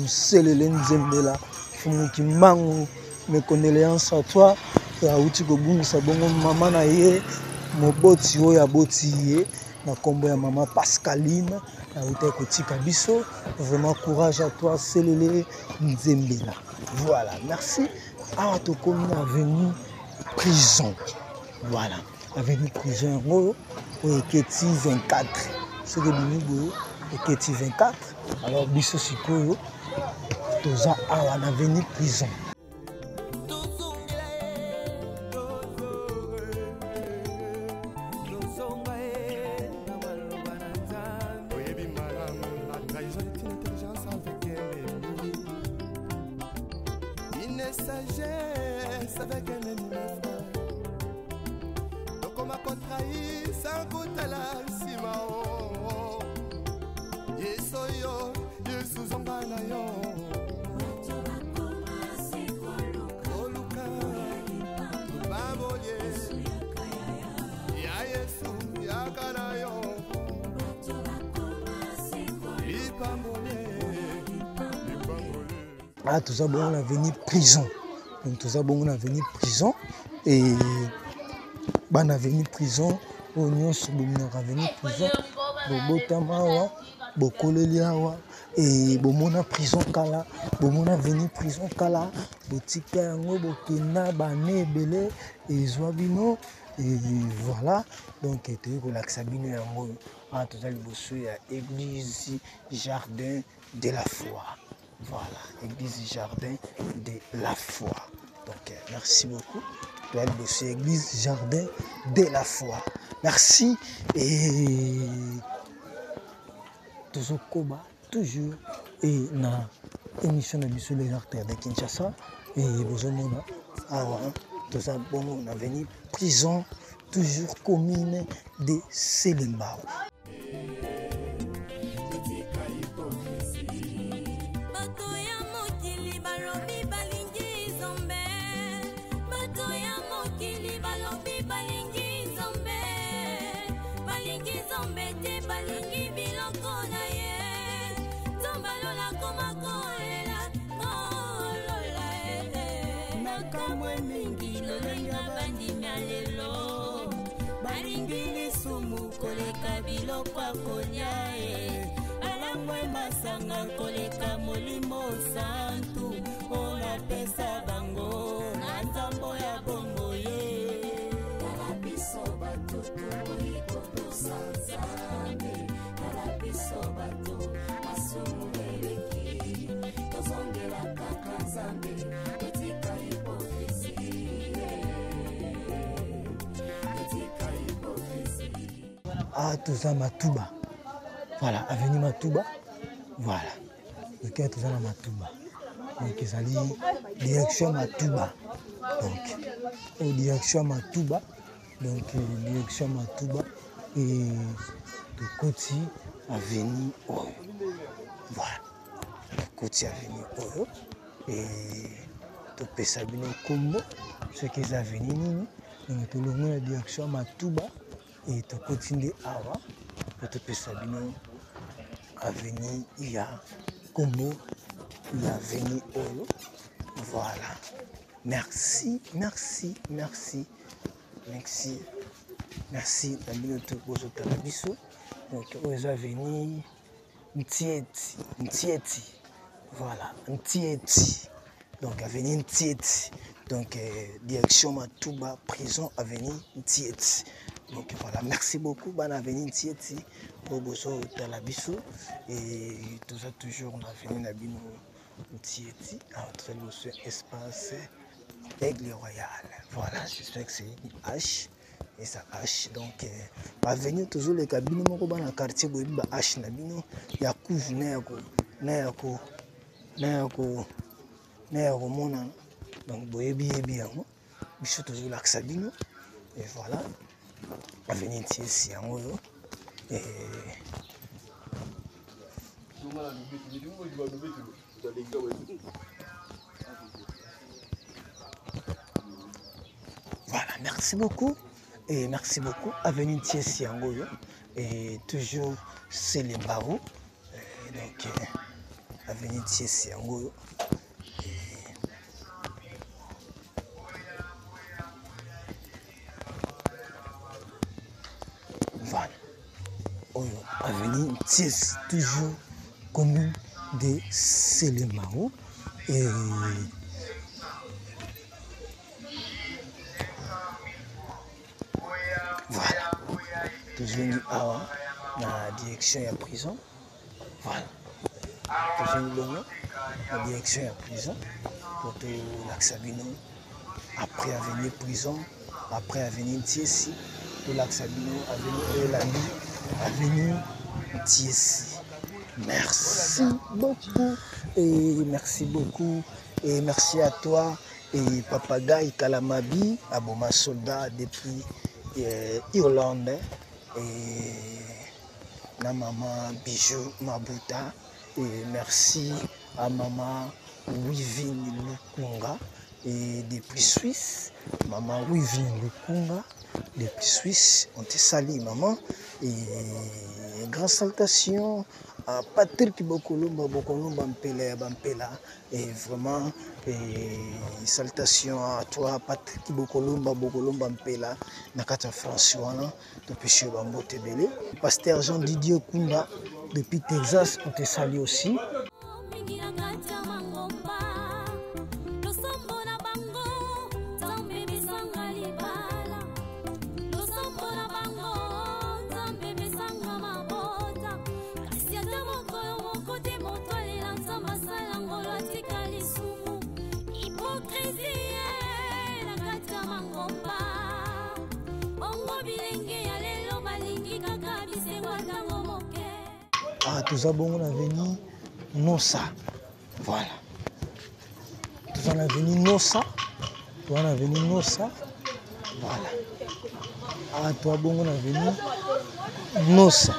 D: C'est le Lenzembela, Fumukimbangu, mes condoléances à toi, à Outikoboum, Sabongo, maman naye, Moboti, Oya Boti, na combo ya maman Pascaline, à Outikotika Biso, vraiment courage à toi, c'est le Lenzembela. Voilà, merci. À ton commune avenue prison. Voilà, avenue prison, au Eketi 24. C'est le Binibo, Eketi 24. Alors, Bisso Sikoyo, Toza Awa na avenue prison. Ah, tout ça, bon, on a venu prison. Donc, tout ça, bon, on a venu prison. Et, on a venu prison. On a venu prison. Botamawa, Bokoleliawa. Et, bon, on a prison Kala. Bon, on a venu prison Kala. Botika yango, Bokena, Bané, Belé. Et Zouabino. Et voilà. Donc, tu es relaxé. Ah, tout ça, il y a église, jardin de la foi. Voilà, église jardin de la foi. Donc, merci beaucoup. toali bosso église jardin de la foi. Merci et tozokoba toujours et na émission na biso les artères de Kinshasa et bozomona awa toza bongo na veni prison toujours commune de Selembao.
E: Koleka biloko akonya alamwe masanga koleka molimo santu ona pesa bango na nzambo ya bombo ye kala biso bato tokoliko tosanzambe kala biso bato masumu eleki tozongela kaka nzambe totika hipokrisi totika hipokrisi.
D: Ah, tout ça Matouba. Voilà, avenue Matouba. Voilà. Donc, tout ça Matouba. Donc, ça dit direction Matouba. Donc, direction Matouba. Donc, direction Matouba. Et de côté avenue Oyo. Voilà. De côté avenue Oyo. Et de Pessabino Combo. Ce qui est avenue Nini. Donc, tout le monde la direction Matouba. Et tu continues à voir, tu peux savoir, avenue, il y a Combo, il y a avenue Olo. Voilà. Merci, merci, merci, merci, merci. Donc, aux avenues, Ntieti. Voilà, Ntieti. Donc, avenue Ntieti. Donc, direction Matouba, prison, avenue Ntieti. Donc voilà, merci beaucoup, bonne avenue Ntieti, Boboso Talabiso, et tout ça toujours on a venu Nabino Ntieti, entre le espace Aigle Royal. Voilà, j'espère que c'est une H, et ça H, donc avenue toujours les cabines, mon dans le quartier, il y a H Nabino, il y a Couve, Néako, Mona, donc Boyebi, bien, je suis toujours là, Sabino, et voilà. Avenue Ntieti et voilà, merci beaucoup et merci beaucoup. Avenue Ntieti et toujours c'est les barreaux. Donc Avenue Ntieti voilà. Avenue Ntieti, toujours commune de Selembao. Et voilà. Toujours à la direction de la prison. Voilà. Toujours la direction de la prison. Pour l'Axabino. Après avenue prison. Après avenue Ntieti. Pour l'Axabino, avenue Elami, avenue Ntieti. Merci beaucoup et merci à toi et Papagaï Kalamabi, Aboma Soldat depuis Irlande et la maman Bijou Mabuta et merci à maman Wivine Lukunga et depuis Suisse, maman Wivine Lukunga. Depuis Suisse, on te salue maman et grande salutation à Patrick Bokolumba Bampela et vraiment salutation à toi Patrick Bokolumba Bampela Nakata François de Péché Bambo Tebele. Pasteur Jean Didier Kunda depuis Texas, on te salue aussi.
E: Hypocrisie, la gâte
D: Ah, tout ça bon, on a venu Nossa. Voilà. Tout ça on a venu Nossa. Toi on a venu Nossa. Voilà. Ah, toi bon, on a venu Nossa.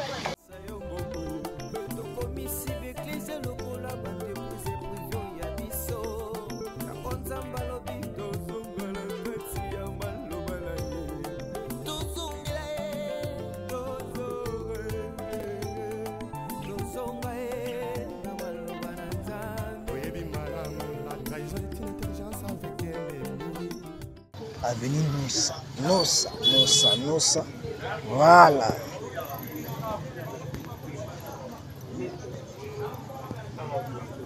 D: Avenue Nossa, Nossa, Nossa, Nossa. Voilà.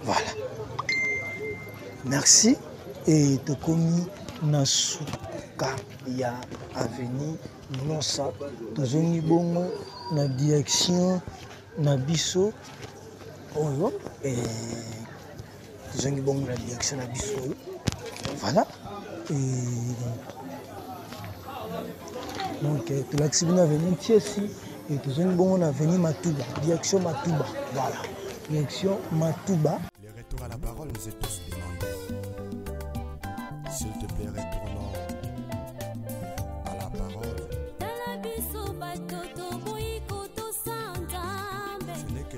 D: Voilà. Merci. Et te commis Nasuka ya Avenue Nossa. Tozongi bongo na direction na biso. Oyo. Et tozongi bongo na direction na biso. Voilà. Donc, tout l'accès à venir ici et tout le monde a venu Matouba, direction Matouba. Voilà, direction Matouba.
F: Les retours à la parole nous est tous demandés. S'il te plaît, retournons à la parole. Ce n'est que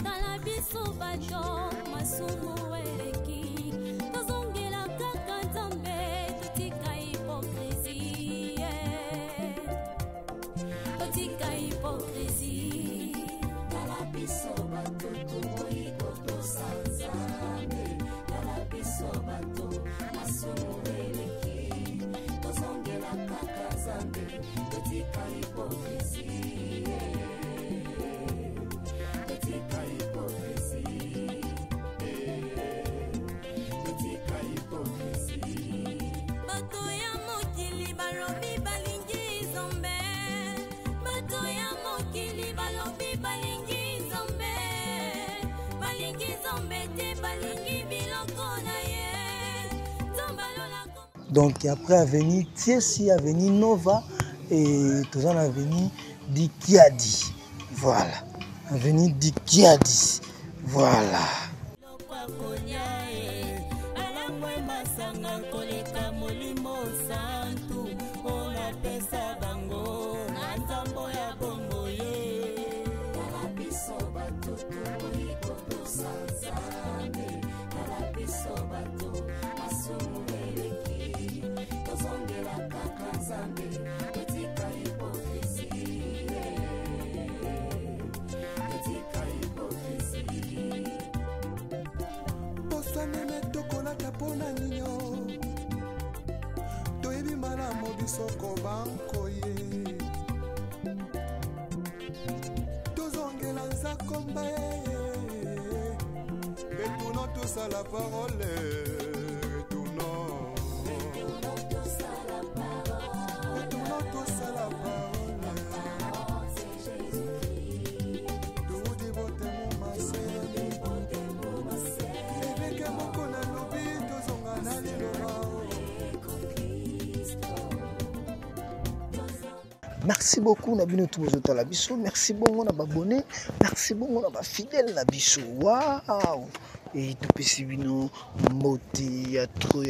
D: Donc après avenue Tiesi, avenue Nova et tout en avenue Dikiadi. Voilà. Avenue Dikiadi. Voilà.
C: Soko banko ye tozongela nzakomba retournons tous à la parole retournons tous à la parole tout dévote mon massé éveke moko na lobi tozonga na liloba.
D: Merci beaucoup, Nabino Touzota Labiso. Merci beaucoup, on a abonné. Merci beaucoup, on a fidèle Labiso. Waouh! Et tout petit bino mbote ya trop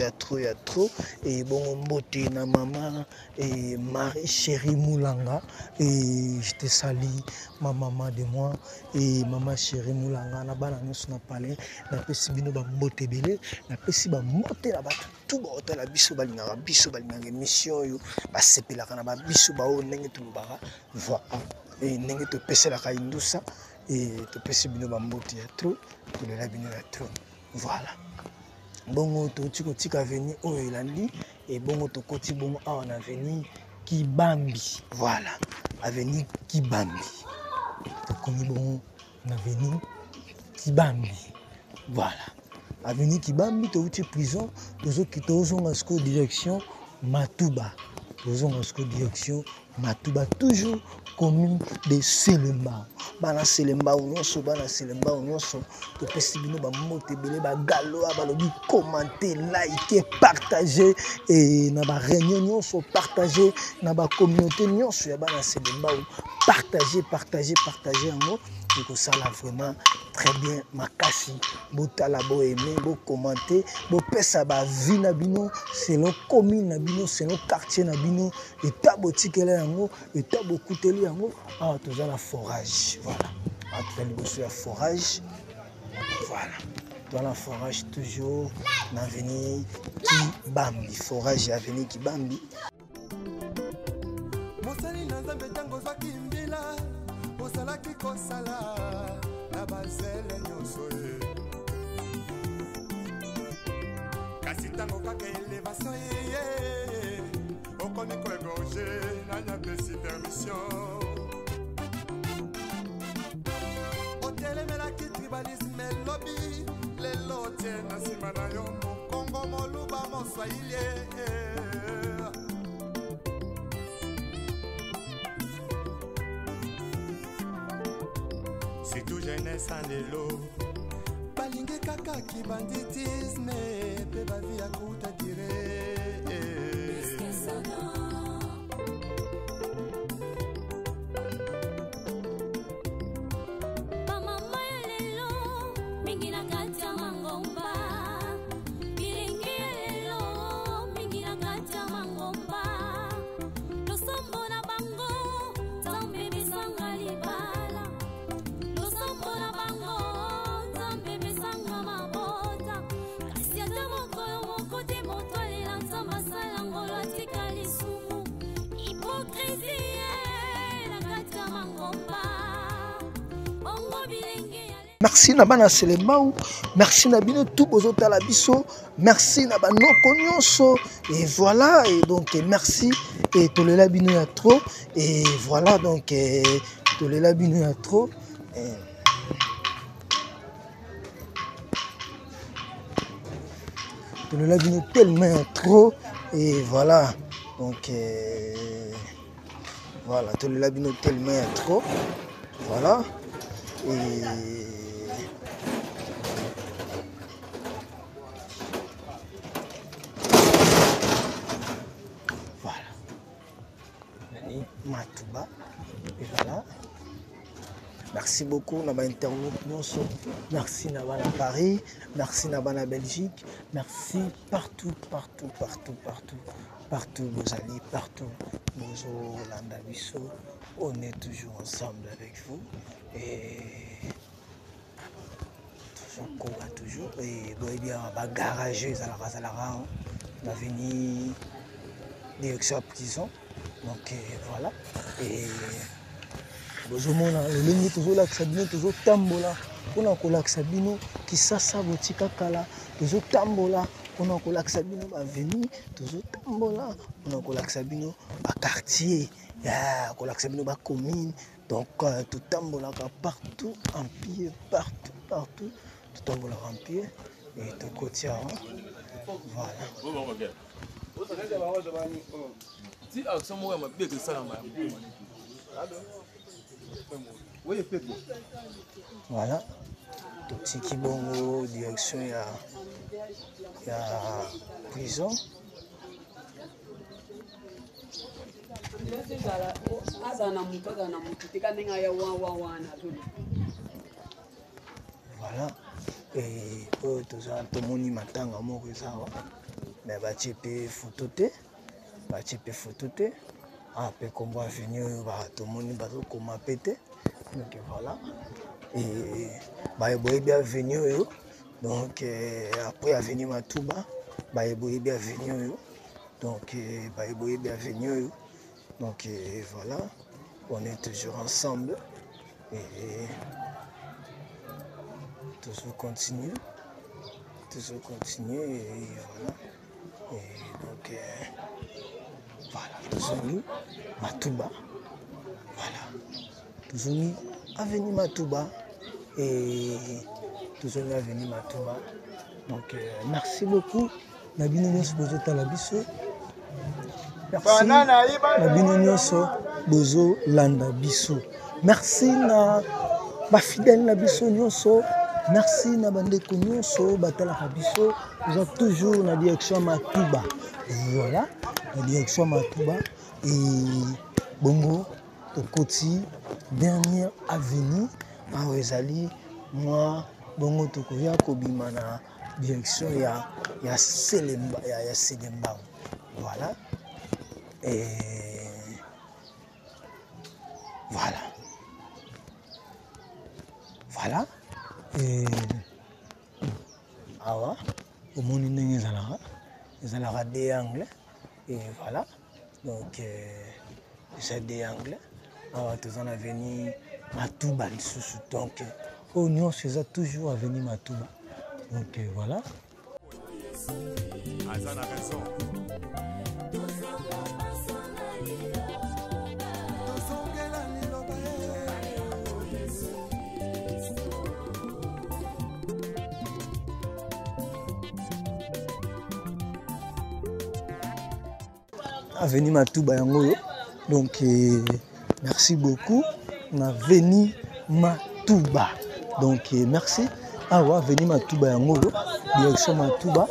D: et bon mbote na maman et Marie chérie Moulanga et je te salue ma maman de moi et maman chérie Moulanga na bana nyonso na palais na petit bino ba mbote belé na petit ba mbote na batu tout ba otala biso balinga mission yo ba sepela kana ba biso ba o ndenge to lobaka voilà et ndenge to pesela ka indusa et to pesi bino ba mbote ya trop to le bino ya trop voilà bongo to tiko tika veni o elandi et bongo to koti bongo a na veni Kibambi voilà avenue Kibambi to komi bongo na veni Kibambi voilà avenue Kibambi to uti prison tozo kito zonga sko direction Matouba tozo ngo sko direction Matouba toujours commune de Selembao. Bana Selembao nyonso, bana Selembao nyonso. To pesi bino ba mote belé ba galoa ba lobi commenter, liker, partager et na ba réunion nyonso partager na ba communauté nyonso ya bana Selembao. Partager yango. Donc ça là vraiment très bien makasi. Botala bo aimer, bo commenter, bo pesa ba vie na bino selon commune na bino, selon quartier na bino et ta botikele yango et ta bokuteli yango. Ah tous la forage, voilà. Ah tous la forage. Voilà. Dans la forage toujours l'avenir qui bambi, forage avenir qui bambi.
C: Mosali na nzambe tango zwaki mbila osalaki kosala na bazele nyonso ye kasi ntango kaka elevation ye okomi koegorge nanya pesi permission otelemelaki tribalisme elobi lelo tie na nsima na yo mokongo moluba moswahili c'est tout jeunesse en lelo balingi kaka kibanditisme pe bavi ya kuta dire
D: Merci na bana Selembao, merci na bino tout bozota la biso, merci na banoko nyonso et voilà et donc merci et tolela bino ya trop et voilà donc tolela bino ya trop tolela bino tellement ya trop et voilà donc voilà tolela bino tellement ya trop voilà et Matouba et voilà. Merci beaucoup na ba internaute nyonso. Merci na bana Paris, merci na bana Belgique, merci partout vous allez partout nous Hollanda biso. On est toujours ensemble avec vous et toujours et bien ba garageux à la l'avenir direction prison. Donc voilà et bozomona lolenge tozolakisa bino tozotambola mpona kolakisa bino kisasa botika kala tozotambola mpona kolakisa bino baveni tozotambola mpona kolakisa bino baquartier kolakisa bino bacommune donc totambolaka partout en pied partout totambolaka en pied et tokotia voilà. Voilà, totiki bongo direction ya prison. Voilà, et tomoni matanga moko ezawa mais batie pe photo te après combo avenir tomoni bazokoma pete donc voilà et baeboye bien avenir donc après avenir Matouba baeboye bien avenir donc baeboye bien avenir donc voilà on est toujours ensemble et toujours continuer et voilà et donc voilà, toujours mis Matouba. Voilà, toujours mis avenue Matouba et toujours mis avenue Matouba. Donc merci beaucoup. Nabino Nyonso Bozota Labiso. Merci. Nabino Nyonso. bozo landa biso. Merci na ba fidèle na biso nyonso. Merci na bandeko nyonso batalaka biso. Vous êtes toujours na direction Matouba. Voilà, la direction Matouba et bongo tokoti dernière avenue à ezali moi bongo tokoya kobima na direction ya Selemba ya Selemba. Voilà. Et voilà. Voilà. Et awa au monde ndenge ezalaka des angles et voilà. Donc c'est des angles. Awa tozana avenue Matouba lisusu. Donc au Nyon c'est toujours avenue Matouba. Donc voilà.
F: Azana raison.
D: Avenue Matouba yango. Donc merci beaucoup. On a venu Matouba. Donc merci. Awa avenue Matouba yango. Direction Matouba.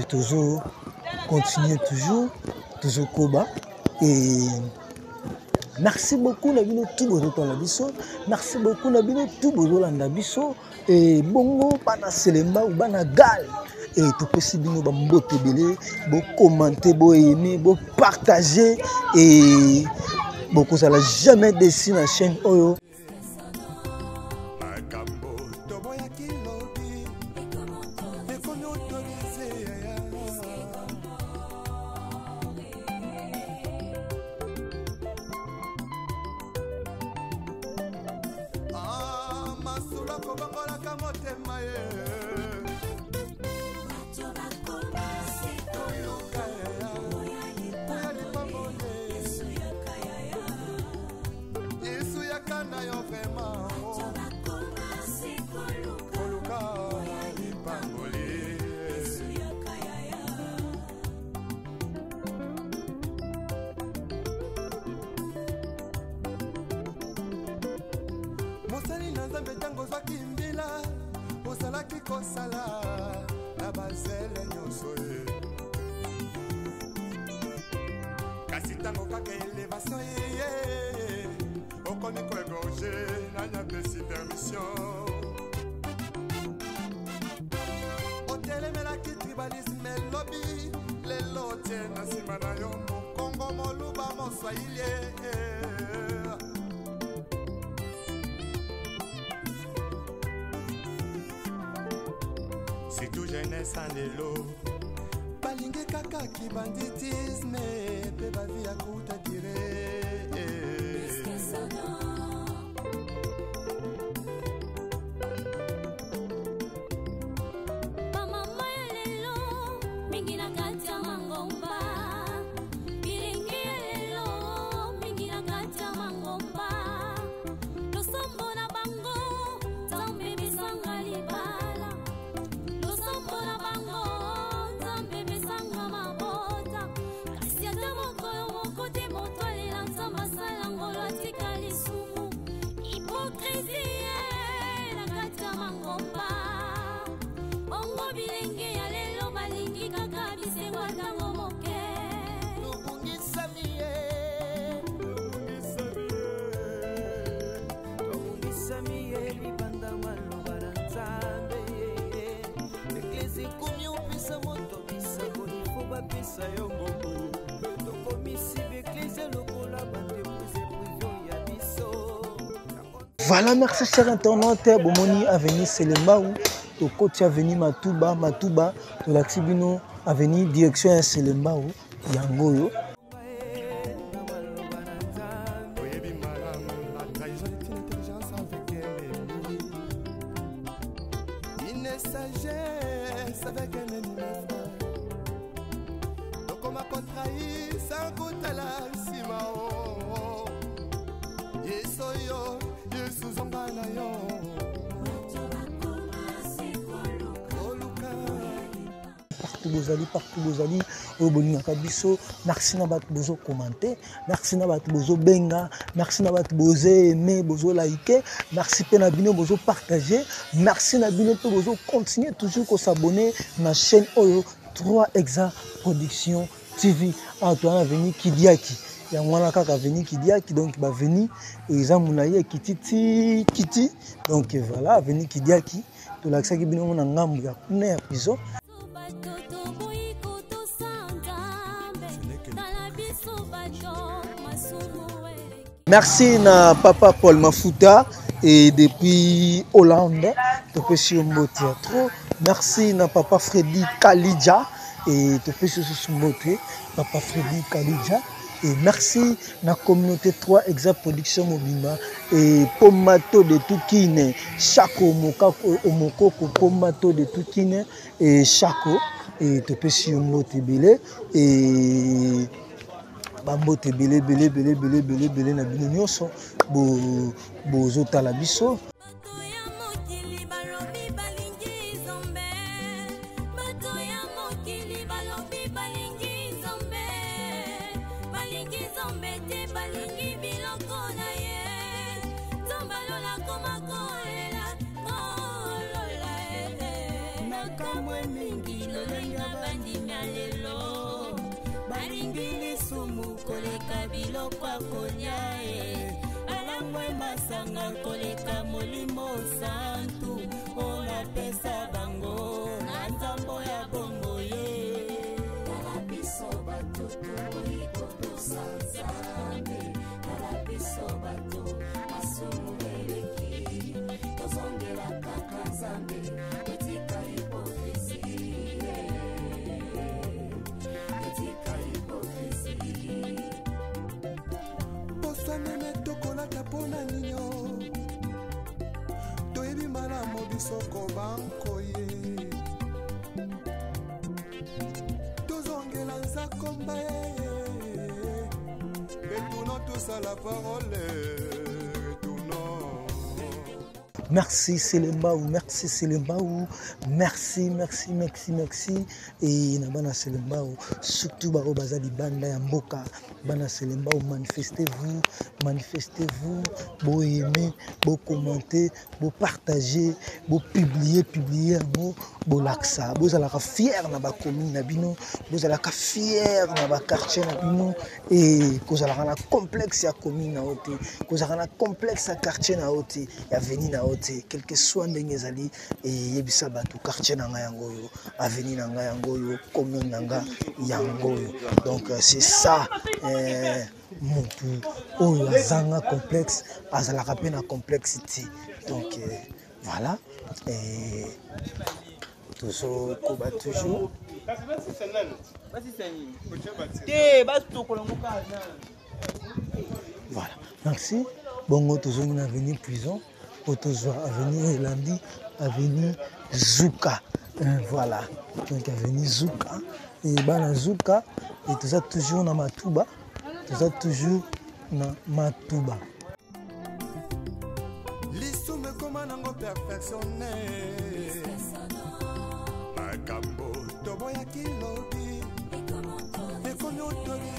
D: Toujours continuer toujours Koba. Et merci beaucoup Nabino tout bozo la biso. Merci beaucoup Nabino tout bozo landa biso. Et bongo bana Selemba ou bana gal. Et tout possible bino ba mbote belé, bo commenter, bo aimer, bo partager et beaucoup ça l'a jamais déçu la chaîne Oyo.
C: Mosali na Nzambe tango zwaki mbila osalaki kosala na bazele nyonso ye kasi tango kaka elevation ye okomi koegorge nanya pesi permission otelemelaki tribalisme elobi lelo tie na nsima na yo mokongo moluba moswahili c'est tout jeunesse en élo balingi kaka ki banditisme pe bavi ya kuta dire
D: Voilà, merci chers internautes. Bomoni avenue Selemba ou au côté avenue Matouba, Matouba, de la Tibino avenue direction Selemba ou Yangoyo. bozali, partout bozali, oyo bolingaka biso. Merci na bato bozo commenter, merci na bato bozo benga, merci na bato bozo aimer, bozo liker, merci pe na bino bozo partager, merci na bino pe bozo continuer toujours ko s'abonner na chaîne oyo 3 Exa Production TV. Antoine venu Kidiaki. Il y a un kaka venu Kidiaki, donc va venir et ils ont moulaye Kititi Kiti. Donc voilà, venu Kidiaki. Tout l'accès qui bino na ngambu ya kuna prison. Merci na papa Paul Mafuta et depuis Hollande, depuis Sumbo Théâtre. Merci na papa Freddy Kalidja et depuis Sumbo papa Freddy Kalidja. Et merci na communauté 3 Exa Production Mobima et Pomato de Tukine, Chako Mokako Omokoko Pomato de Tukine et Chako et depuis Sumbo Tébélé et Bambote belé na bino nyonso bozo tala biso.
E: Koleka biloko akonya alangwe masanga koleka molimo santu ona pesa bango na nzambo ya bongo ye tala biso bato toiko tosanzambe tala biso bato masumu eleki tozongela kaka nzambe etika hipokrisi etika hipokrisi.
F: Sanene tokolata pona ninyo toyebi malamu bisoko bankoye tozongela nzakomba retournons tous à la parole retournons.
D: Merci Selembaou, merci Selembaou, merci et Nabana Selembaou, surtout Baro Bazali Banda Yamboka, Bana Selembaou, manifestez-vous, beau aimer, beau commenter, beau partager, beau publier un mot, beau laksa, beau alaka fier na ba commune nabino, beau alaka fier na ba quartier nabino et cause alaka na complexe ya commune na ote, cause alaka na complexe ya quartier na ote, ya veni na ote. Quel que soit ndenge ezali et yebisa bato quartier nanga yangoyo avenue nanga yangoyo commune nanga yangoyo. Donc c'est ça mutu oyo azanga complexe azalaka pe na complexité. Donc voilà et toujours koba toujours voilà. Merci. Bongo toujours na venir prison. Autozoa, avenue Elandi, avenue Zouka. Voilà. Donc avenue Zouka. Et Bana Zouka. Et tout ça toujours dans Matouba. Tout ça toujours dans Matouba.
F: L'issue me commande en perfectionné. Makambo, Toboya Kilobi. Et qu'on autorise.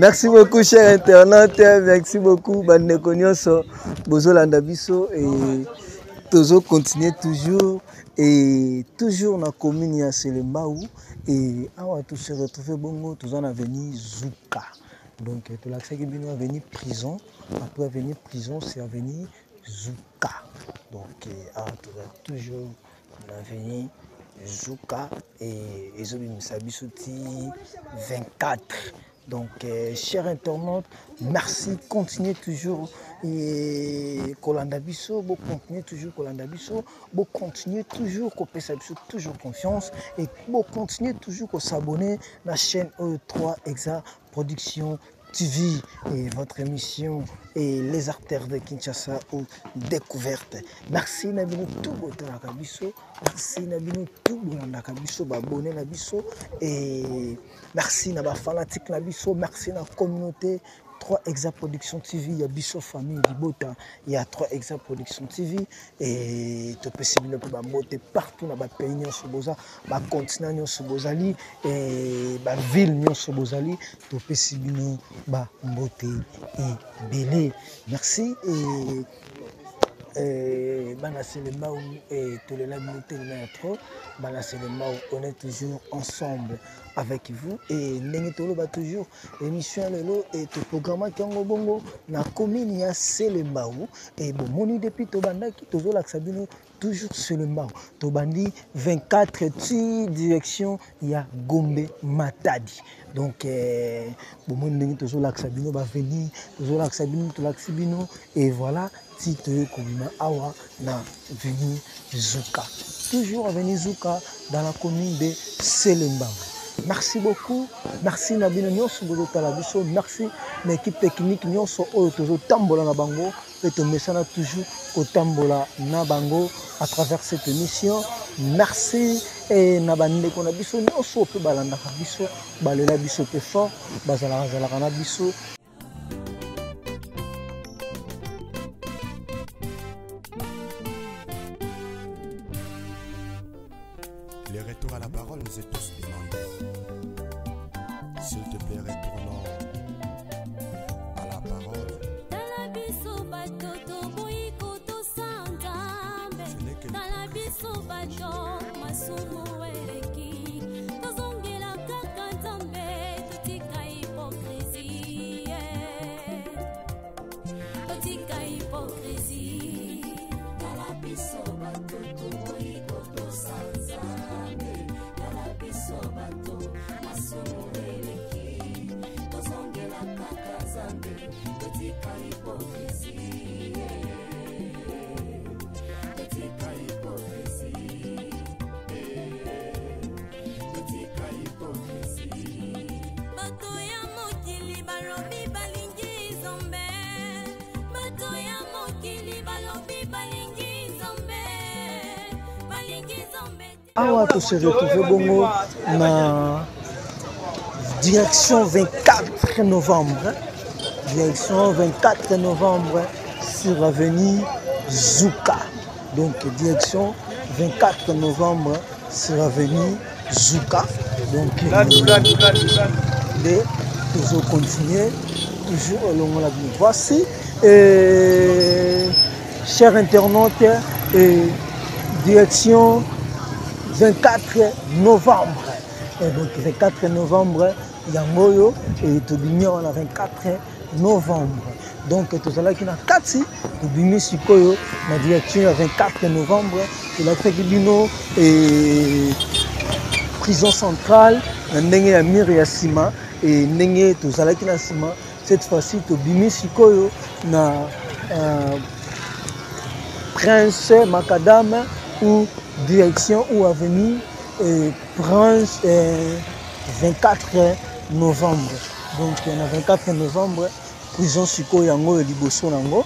A: Merci beaucoup chers internautes, merci beaucoup Bandeko Nyonso, Bozolanda Biso et Tozo continue toujours et toujours dans la commune ya Selembaou et awa tout se retrouver bongo tous en avenue Zouka.
D: Donc tout l'accès qui vient avenue prison. Après avenue prison, c'est avenue Zouka. Donc toujours l'avenue Zouka et Misabisotti 24. Donc, chers internautes, merci. Continuez toujours Kolanda Bisso, vous continuez toujours Kolanda Bisso, vous continuez toujours toujours confiance et vous continuez toujours à s'abonner à la chaîne E3 Exa Production TV et votre émission et les artères de Kinshasa aux découvertes. Merci Nabino tout boto la kabiso, merci Nabino tout bolanda kabiso, abonné na biso et merci na ba fanatique na biso, merci na communauté 3 Exa Production TV, il y a Bisso Famille Dibota, il y a 3 Exa Production TV et tu peux s'abonner pour monter partout dans le pays sur Boza, le continent sur Bozali et la ville sur Bozali, tu peux s'abonner pour monter et belé. Merci et Banaselema et tous les laminités de notre Banaselema, on est toujours ensemble avec vous et Nengetolo va toujours émission lelo et tout programme qui en bongo na commune ya Selembao et bon moni depuis to banda qui toujours l'axabino toujours Selembao to bandi 24 ti direction ya Gombe Matadi donc bon moni toujours l'axabino va venir toujours l'axabino to l'axibino et voilà titre comme awa na venir Zouka toujours venir Zouka dans la commune de Selembao. Merci beaucoup, merci Nabino Nyonso Talabiso, merci l'équipe technique Nyonso Oyo Tambola na bango et te messana toujours au Tambola na bango à travers cette émission. Merci et Nabande Konabiso Nyonso pe balanda biso, balela biso pe fort, bazala na biso.
F: Les retours à la parole nous est tous demandés. S'il te plaît, retournons à la parole.
D: Awa to se retrouver bongo na direction 24 novembre. Direction 24 novembre sur avenue Zouka. Donc direction 24 novembre sur avenue Zouka. Donc toujours continuer, toujours au long de la vie. Voici, chers internautes, direction 24 novembre. Et donc 24 novembre, Yangoyo et Tobignon on a 24 novembre. Donc tout ça qui n'a 4 Tobignon Sikoyo, la direction 24 novembre, et la Trekibino et prison centrale, Ndenge Amir et Sima, et Ndenge tout ça qui n'a Sima. Cette fois-ci, Tobignon Sikoyo, na Prince Macadam ou direction ou avenue Prince 24 novembre. Donc on a 24 novembre prison Siko yango liboso nango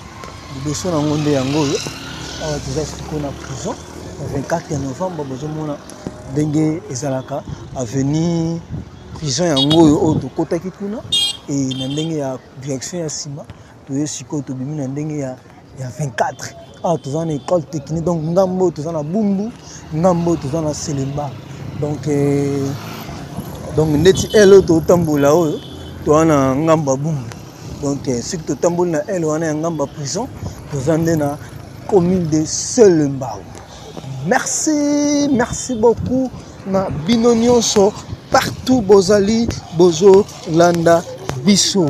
D: nde yango awa tuza Siko na prison 24 novembre bozomona ndenge ezalaka avenue prison yango oyo tokotaki kuna et na ndenge ya direction ya Sima toye Siko tobimi na ndenge ya 24. Ah, tu as une école technique, donc Ngambo, tu as na Bumbu, Ngambo, tu as na Selemba. Donc, neti elo to tambola o, tu as na Ngamba Bumbu. Donc, si tu tambola na elo, on a Ngamba prison, tu as na commune de Selemba. Merci, merci beaucoup. Na Binonionso, partout Bozali, Bozo, Landa, biso.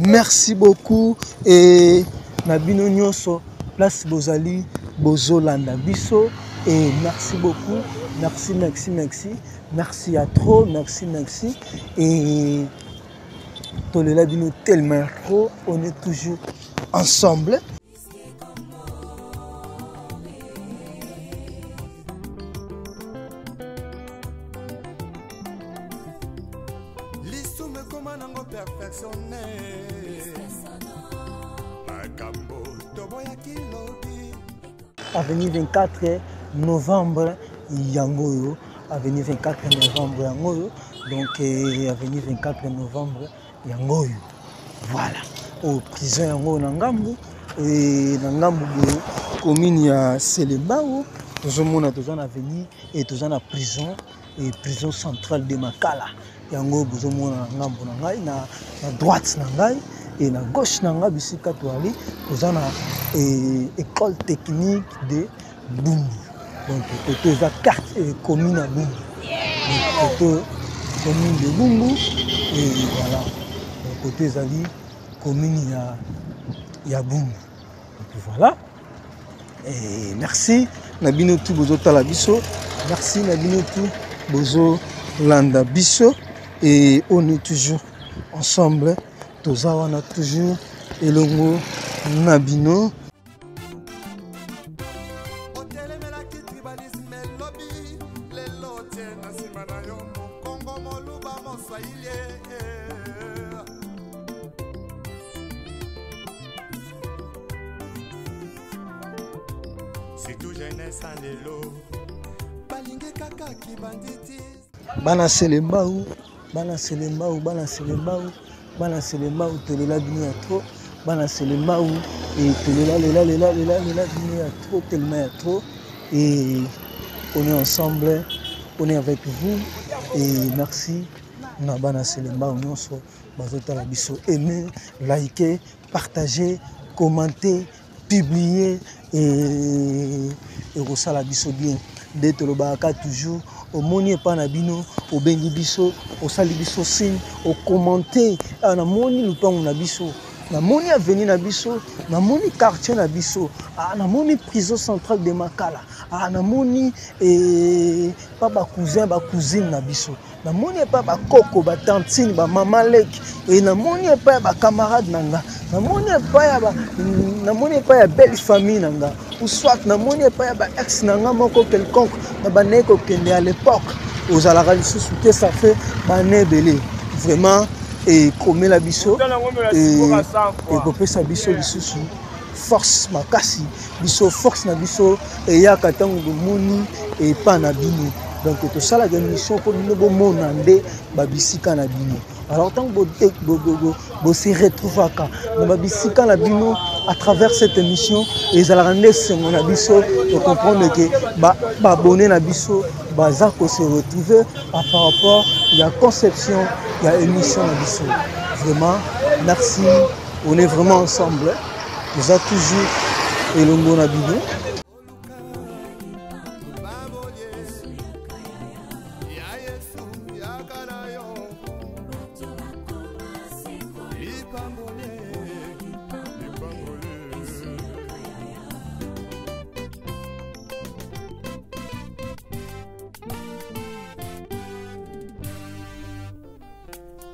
D: Merci beaucoup et na bino nyonso place bozali bozolanda biso et merci beaucoup. Merci, merci, merci. Merci à trop, merci, merci. Et Tolela bino tellement trop, on est toujours ensemble.
F: L'histoire me commande en perfectionné. Makambo, toboya kilobi.
D: Avenue 24 novembre, Yangoyo. Avenue 24 novembre, Yangoyo. Donc, avenue 24 novembre, Yangoyo. Voilà. Au prison Yangoyo Nangambu. Et Nangambu, commune ya Selembao. Nous sommes en avenue et nous sommes en prison. Et prison centrale de Makala. Yango bozomo na ngambo na ngai na droite na ngai et na gauche na ngai bisika toali kozana école technique de Bumbu. Donc côté za carte commune à Bumbu. Côté commune de Bumbu et voilà. Côté zali commune ya Bumbu. Donc voilà. Et merci na bino tout bozo tala biso. Merci na bino tout bozo landa biso. Et on est toujours ensemble. Toza wana toujours elongo nabino. Bana Selembao, Bana Selembao, Bana Selembao, Bana Selembao, Tolela bino ya trop, Bana Selembao et Tolela lela bino ya trop, tellement ya trop. Et on est ensemble, on est avec vous et merci. Na Bana Selembao nyonso bazotala biso, aimer, liker, partager, commenter, publier et kosala biso bien. Dès tolobaka toujours au moni pas na bino au bengi biso au sali biso signe au commenter na moni lupango na biso na moni avenue na biso na moni quartier na biso na moni prison centrale de Makala na moni pas ba cousin ba cousine na biso na moni pas ba koko ba tantine ba mama lek et na moni pas ba camarade nanga na moni pas ya belle famille nanga ou soit na moni pas ba ex nanga moko quelconque na ba neko kende à l'époque aux alarades sous ça fait ba nebelé vraiment et comme la biso et popé sa biso lisusu force makasi biso force na biso et ya katango de moni et pas na bino donc tout ça la mission pour nous bon monandé ba bisika na bino. Alors tant que se retrouve na bisika na bino à travers cette émission et ça la rendre mon abisso de comprendre que ba abonné na biso baza ko se retrouver par rapport à la conception il y a émission na biso. Vraiment merci, on est vraiment ensemble. Nous a toujours elongo na bino.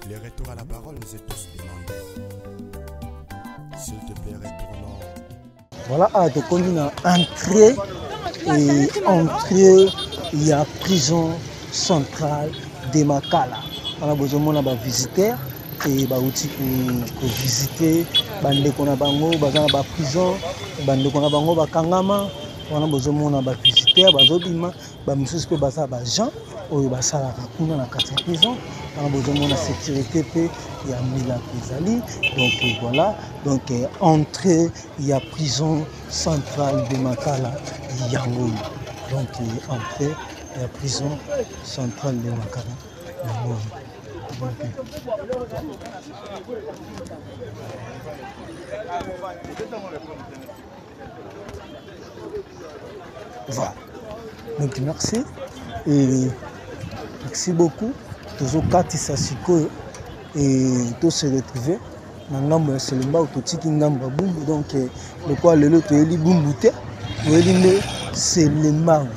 F: Les retours à la parole nous est tous demandés. S'il te plaît, retournons.
D: Voilà, donc on a entré il y a prison centrale de Makala. On a besoin de visiteurs et outil pour visiter. Bande qu'on a bango, bazana ba prison, bande qu'on a bango ba kangama. On a besoin de visiteurs, bazobima, ba misusu pe baza ba gens oyo basala kuna na kati ya prison. On a besoin de sécurité pe ya mila pezali. Donc voilà, donc entrée il y a prison centrale de Makala Yangoyo. Donc entrée il y a prison centrale de Makala Yangoyo. Voilà. Donc merci et merci beaucoup. Toujours Kati Sasiko et tout se retrouver na ngambo ya Selembao totiki ngambo ya Bumbu donc le quoi lelo toyeli Bumbu te toyeli nde Selembao.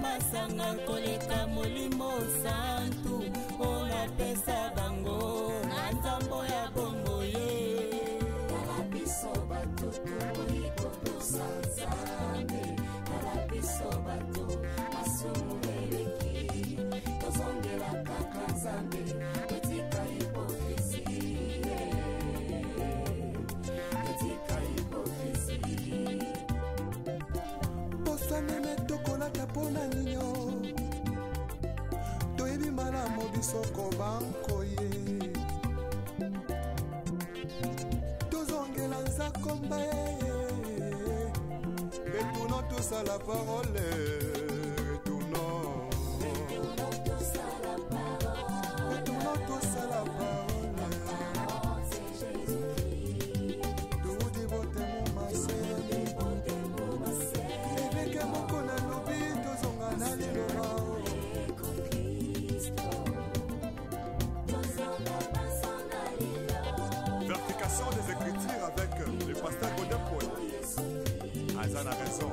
E: Masanga koleka molimo santu ona pesa bango na nzambo ya bongo ye kala biso bato iko sanzame kala biso bato masumu eleki tozongela kaka nzambe etika hipokrisi etika hipokrisi
C: posameme tokolata mpona nino toyebi malamu bisoko bankoye tozongela nzakomba retournons tous à la parole retournons tous à la parole
F: Vérification des écritures avec le pasteur Godin Paul. Azan a raison.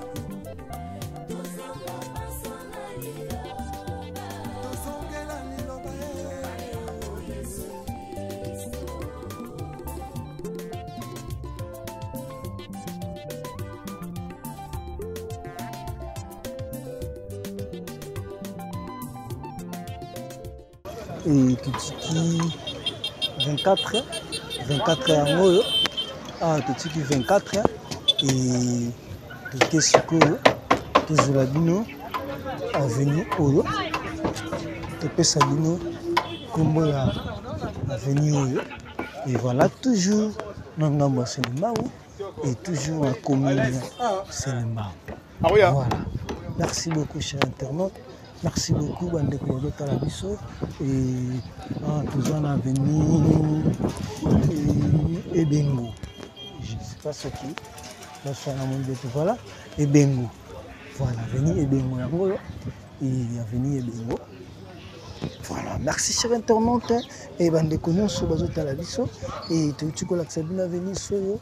D: Et totiki 24 heures ngoyo totiki 24 heures et toke sikoyo tozela bino avenue oyo topesa bino kombo ya avenue oyo et voilà toujours na ngambo ya Selembao et toujours na commune ya Selembao. Voilà, merci beaucoup chers internautes. Merci beaucoup, Bandeko Bozota la Bisso. Et tous en avenue Ebengo. Je ne sais pas ce qui. Là, c'est un monde de tout. Voilà. Ebengo. Voilà, avenue Ebengo. Et avenue Ebengo. Voilà, merci chers internautes. Et Bandeko Nyonso Bozota la Bisso. Et tu connais l'accès avenue Soyo.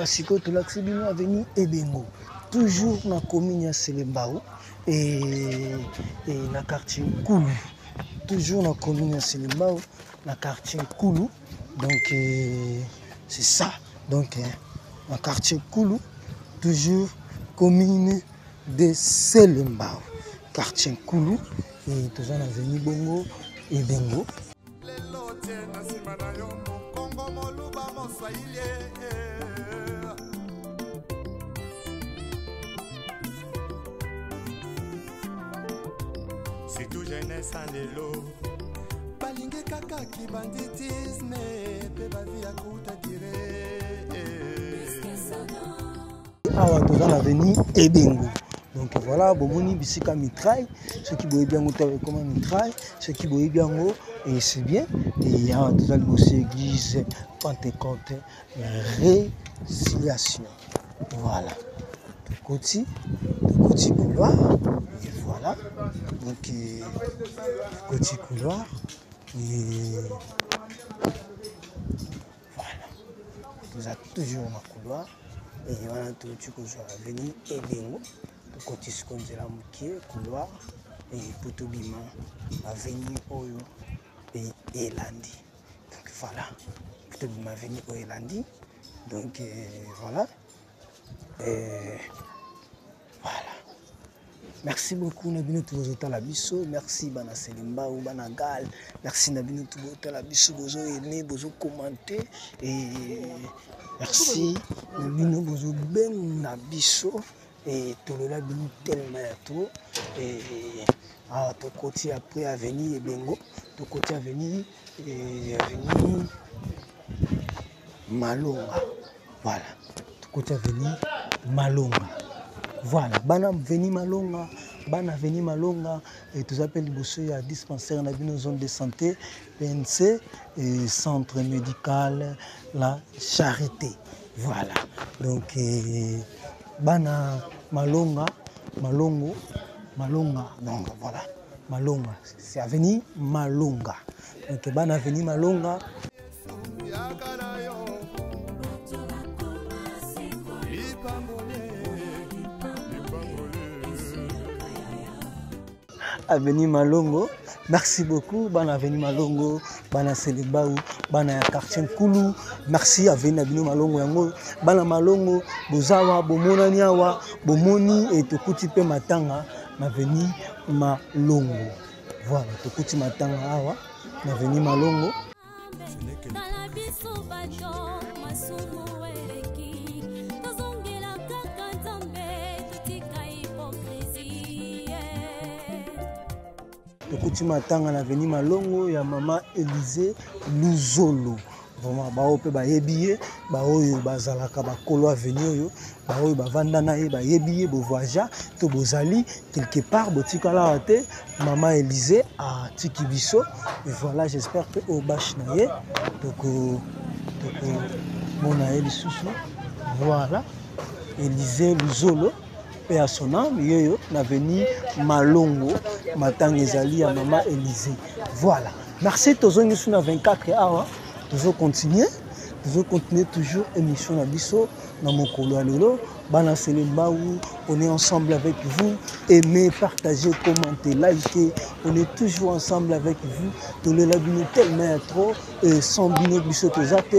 D: Siko, tu l'accès avenue Ebengo. Toujours dans la commune de Selembao. Et la quartier Koulou, toujours dans la commune de Selembao, la quartier Koulou, donc c'est ça, donc la quartier Koulou, toujours commune de Selembao, quartier Koulou, et toujours dans l'avenue Bongo et Bengo.
F: C'est tout jeunesse en élo.
C: balingi kaka kibanditisme pe bavi akuta dire
D: awa toza na avenue Ebengo. Donc voilà, bomoni bisika mitraille, ceux qui boivent bien comment mitraille, ceux qui boivent bien et c'est bien. Et awa toza liboso église Pentecôte Résiliation. Voilà. Côté couloir. Et voilà. Donc côté couloir. Et voilà. Nous avons toujours un couloir. Et voilà, tout le monde est venu et bingo. Côté ce qu'on dit là, couloir. Et pour tout bima, avenue Oyo et Elandi. Donc voilà. Pour tout bima, avenue Oyo Elandi. Donc voilà. Voilà. Merci beaucoup Nabino Tubozota la biso, merci Bana Selembao, Bana Gal, merci Nabino Tubozota la biso, bozo aimé, bozo commenter et merci Nabino bozo ben na biso et tout le labini tellement à trop et ton côté après avenir et Bengo ton côté avenir et avenir Malonga voilà ton côté avenir Malonga voilà bana avenir Malonga bana avenir Malonga et tout appelle bosso ya dispensaire na bino zone de santé PNC et centre médical la Charité voilà donc bana Malonga donc voilà Malonga c'est avenir Malonga donc bana avenir Malonga avenir Malongo merci beaucoup bana avenir Malongo bana Selembao bana ya quartier Nkulu merci avenir abino Malongo yango bana Malongo bozawa bomonani awa bomoni et tokuti pe matanga na avenir Malongo voilà tokuti matanga awa na avenir Malongo Tokuti matanga na avenir Malongo ya mama Élysée Luzolo vraiment bao pe ba yebiye ba oyo bazalaka ba kolo avenir oyo ba oyo bavanda na ye ba yebiye bo voyage to bozali quelque part botikala te mama Élysée a tiki biso et voilà j'espère que au bash na ye donc mona Elisusu voilà Élysée Luzolo et à son âme yoyo na veni Malongo matang ezali ya mama Élysée voilà merci tozongi sur na 24 awa toujours continuer toujours émission na biso na mokolo ya lelo bana Selembao on est ensemble avec vous aimez partager commenter liker on est toujours ensemble avec vous to le labino tellement trop et sans bino biso tozate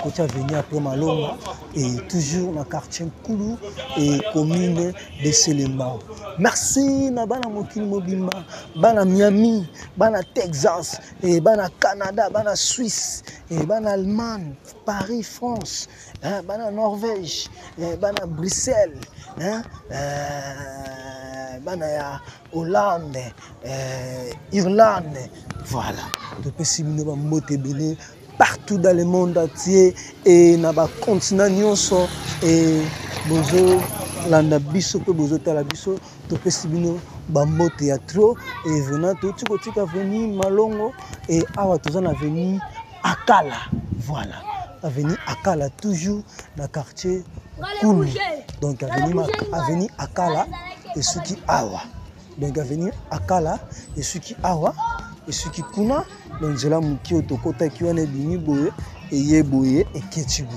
D: côté avenir après Malonga et toujours dans quartier Nkulu et commune de Selembao. Merci na bana mokili mobimba, bana Miami, bana Texas et bana Canada, bana Suisse et bana Allemagne, Paris, France, bana Norvège, bana Bruxelles, bana ya Hollande, Irlande. Voilà. Depuis si nous avons moté belé partout dans le monde entier et na ba continent nyonso et bozo landa biso pe bozo tala biso to pesibino ba mbote ya trop et venant tout kotika venir Malongo et awa tozana venir Akala voilà avenir Akala toujours dans quartier Kulu donc avenir Akala et ce qui awa donc avenir Akala et ce qui awa et ce qui kuna donc je la muki otokota ki wana bimi boye et yeboye et ketibu.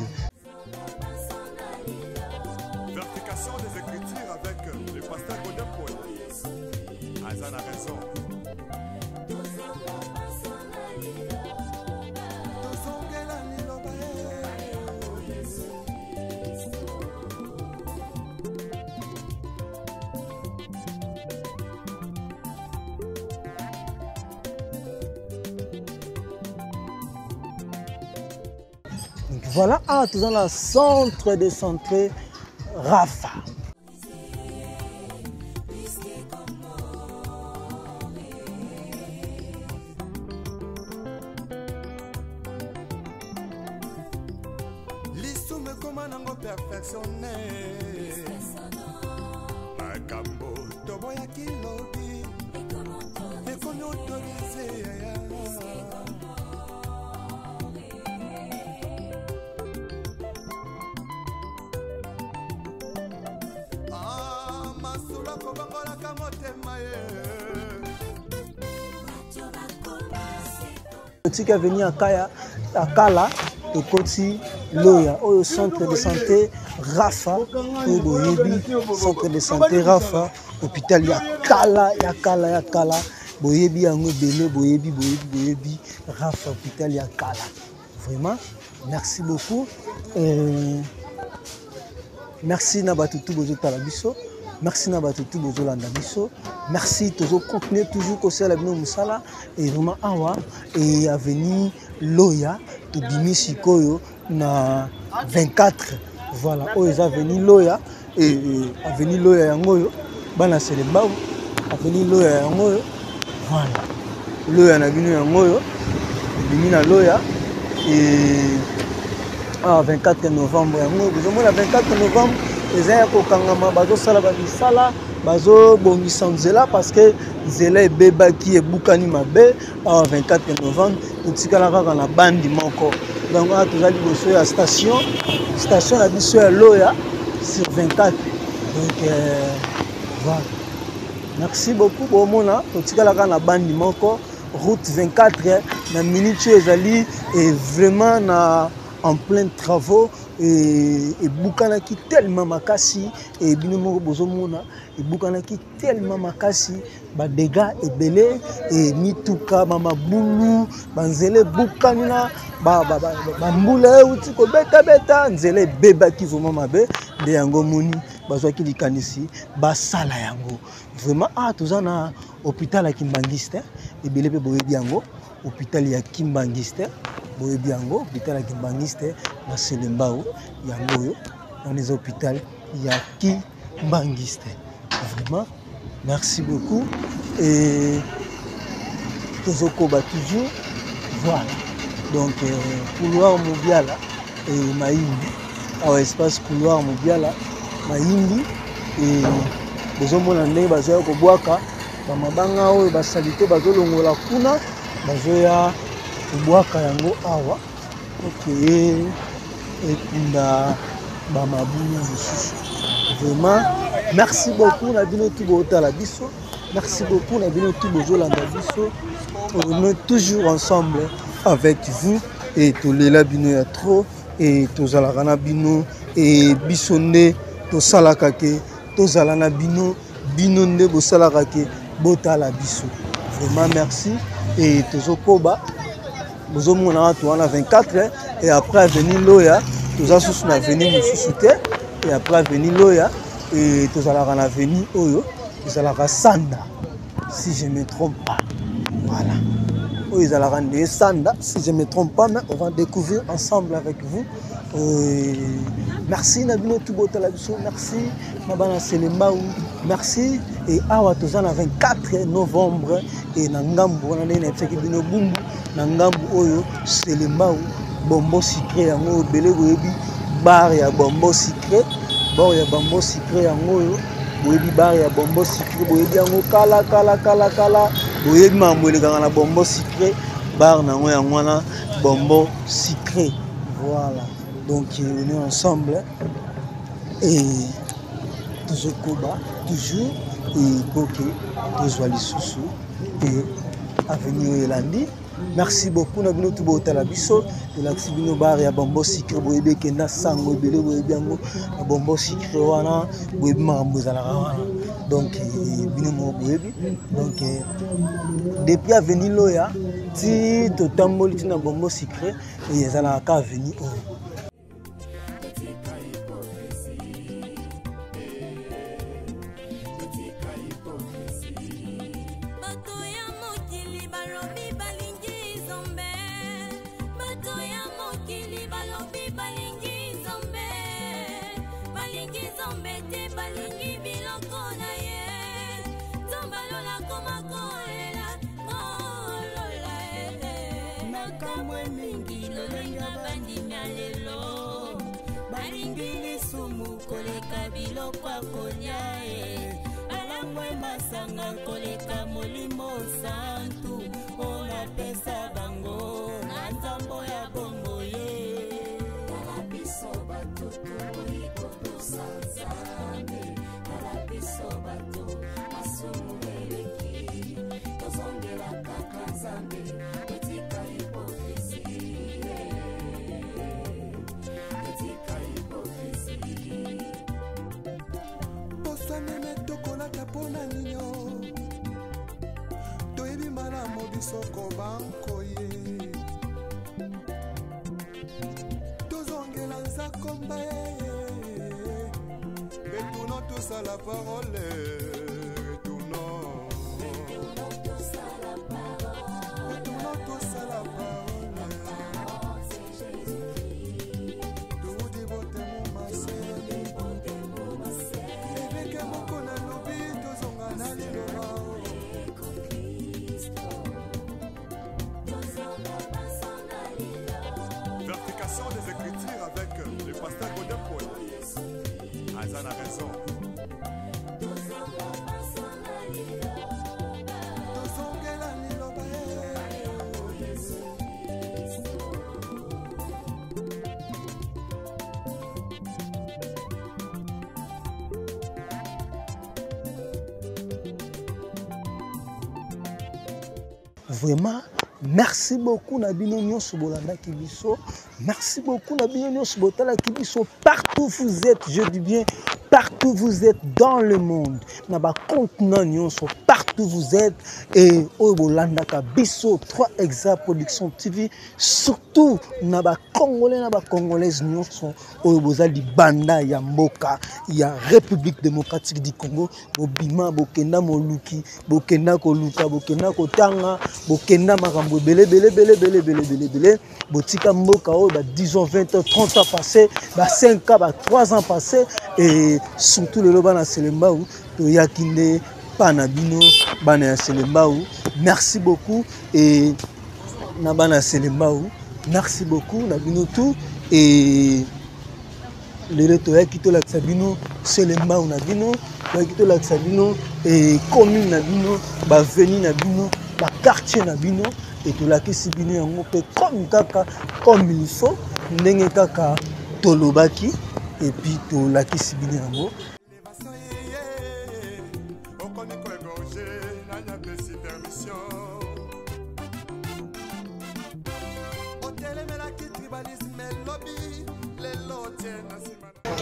F: Vertication des écritures avec le pasteur Godin Paul. Azan a raison.
D: Donc voilà, tout dans le centre de santé Rafa.
F: L'issue me commande en perfectionné. Makambo, toboya kilobi. Et qu'on autorise.
D: Tika venir à Kala et Koti Loya au centre de santé Rafa au Boyebi centre de santé Rafa hôpital ya Kala Boyebi yango belé Boyebi Rafa hôpital ya Kala vraiment merci beaucoup Merci na batutu bozo talabiso. Merci na batutu bozo landa biso. Merci toujours continuer toujours ko sala bino musala et vraiment awa et avenue Loya to bimisi koyo na 24 voilà oyo avenue Loya et avenue Loya yangoyo bana Selembao avenue Loya yangoyo voilà Loya na bino yangoyo bimi na Loya et 24 novembre yango bozomona 24 novembre ezaya kokangama bazosala bamisala bazobongisa nzela parce que nzela ebebaki ebukani mabe awa 24 novembre totikala kaka na bandi moko donc awa toza liboso ya station na biso ya Loya sur 24 donc voilà merci beaucoup bomona totikala kaka na bandi moko route 24 na minute ezali et vraiment na en plein travaux et bukanaki tellement makasi et bino moko bozomona et bukanaki tellement makasi ba dégâts ebele et mituka mama bulu banzele bukanina ba mbula uti ko beta nzele bebaki vraiment mabe de yango moni bazwaki likanisi basala yango vraiment tozana hôpital ya Kimbangiste ebele pe boyebi yango hôpital ya Kimbangiste boyebi yango hôpital ya Kimbangiste na Selembao yango yo on est hôpital ya Kimbangiste vraiment merci beaucoup et tozokoba toujours voilà donc couloir Mobiala et Maïmbi au espace couloir Mobiala Maïmbi et bozomona ndenge bazoya kobwaka bamabanga oyo basalite bazolongola kuna bazoya kobwaka yango awa okeye ekunda bamabuna mosusu vraiment merci beaucoup na bino tout botala biso merci beaucoup na bino tout bozolanda biso on est toujours ensemble avec vous et tolela bino ya trop et tozalaka na bino et biso nde tosalaka ke tozala na bino nde bosalaka ke botala biso vraiment merci et tozokoba bozomona watu wana 24 et après avenue Loya toza susu na avenue mosusu te et après avenue Loya et tozalaka na avenue oyo tozalaka Sanda si je me trompe pas voilà oyo ezalaka nde Sanda si je me trompe pas mais on va découvrir ensemble avec vous merci na bino tout botala biso merci na bana Selembao merci et awa toza na 24 novembre et na ngambu wana ndenge na tsaki bino bumbu na ngambu oyo Selembao bombo sucré yango bele boyebi bar ya bombo sucré yango oyo boyebi bar ya bombo sucré boyebi yango kala boyebi mambo elekaka na bombo sucré bar nango yango wana bombo sucré voilà donc on est ensemble et tozokoba toujours et pour que tozwa lisusu et avenir elandi merci beaucoup na bino tout botala biso elakisi bino bar ya bombo sucré boyebi ekenda sango ebele boyebi yango na bombo sucré wana boyebi makambo ezalaka wana donc bino moko boyebi donc depuis avenue Loya ti totamboli ti na bombo sucré et ezalaka ka avenue oyo
E: masanga koleka molimo santu ona pesa bango na nzambo ya bongo ye kalabiso batutu ikotosa nzambe kalabiso batu masumu eleki tozongela kaka nzambe etika hipokrisi
C: posanene tokolata pona ninyo toyebi malamu bisoko bankoye tozongela
F: Retournons tous à la parole. Retournons. Retournons tous à la parole. Retournons tous à la parole. C'est Jésus-Christ. Tout dévoté mon massé. Dévoté mon massé. Avec un mot qu'on a lobby, tous on a allé le rao. Verification des écritures avec le pasteur Godin Paul. Azan a raison.
D: Vraiment, merci beaucoup Nabino Nyonso Bolanda Kibiso. Merci beaucoup Nabino Nyonso Botala Kibiso. Partout vous êtes, je dis bien, partout vous êtes dans le monde. Naba contenant Nyonso, partout vous êtes. Et au Bolanda Kibiso, 3 Exa Production TV. Surtout, Naba Congolais, Naba Congolaise Nyonso. Au Bozali Banda, Yamboka, il y a République démocratique du Congo. Bobima, Bokenda Moluki, Bokenda Koluka, Bokenda Kotanga, Bokenda Marambo, Bele. Botika Mboka, disons 20 ans, 30 ans passés, 5 ans, 3 ans passés, et surtout le Loba na Selembao, Toyakinde, Panabino, Bana Selembao. Merci beaucoup, et Nabana Selembao, merci beaucoup, Nabino tout, et le Toyakito la Sabino, Selembao Nabino, Toyakito la Sabino, et commune Nabino, Veni Nabino, quartier Nabino. Et tout la qui sibine en comme il faut, n'engé kaka tolobaki et puis tout la qui sibine en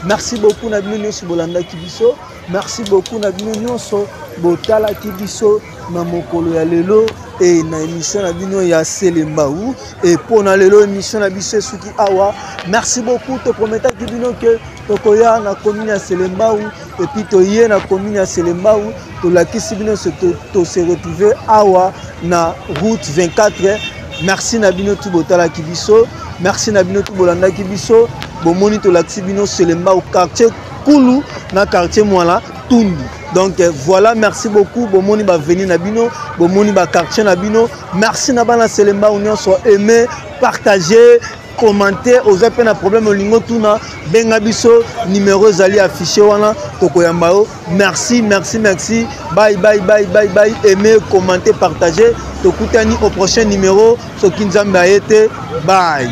D: Merci beaucoup Nabino Nyonso Bolanda Kibiso. Merci beaucoup Nabino Nyonso Botala Kibiso na mokolo ya lelo et na émission Nabino ya Selembao et pour na lelo émission na biso suki awa. Merci beaucoup te promettre Kibino que tokoya na commune ya Selembao et puis toye na commune ya Selembao to la kisibino se retrouver awa na route 24. Merci Nabino tout Botala Kibiso. Merci Nabino tout Bolanda Kibiso. Bomoni to l'axibino Selembao quartier Koulou na quartier Mwala Tundu. Donc voilà, merci beaucoup. Bomoni ba venir Nabino, bomoni ba quartier Nabino. Merci Nabana Selembao union soit aimé, partagé, commenter. Aux appels à problème au lingo tuna benga biso numéro zali affiché wana tokoyambao. Merci. Bye. Aimez, commenter, partager. Tokutani au prochain numéro. Sokinzamba a été. Bye.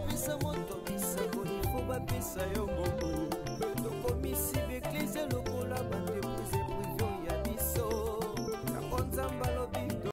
C: Pisa moto, pisa koni, fuba pisa yo mobo.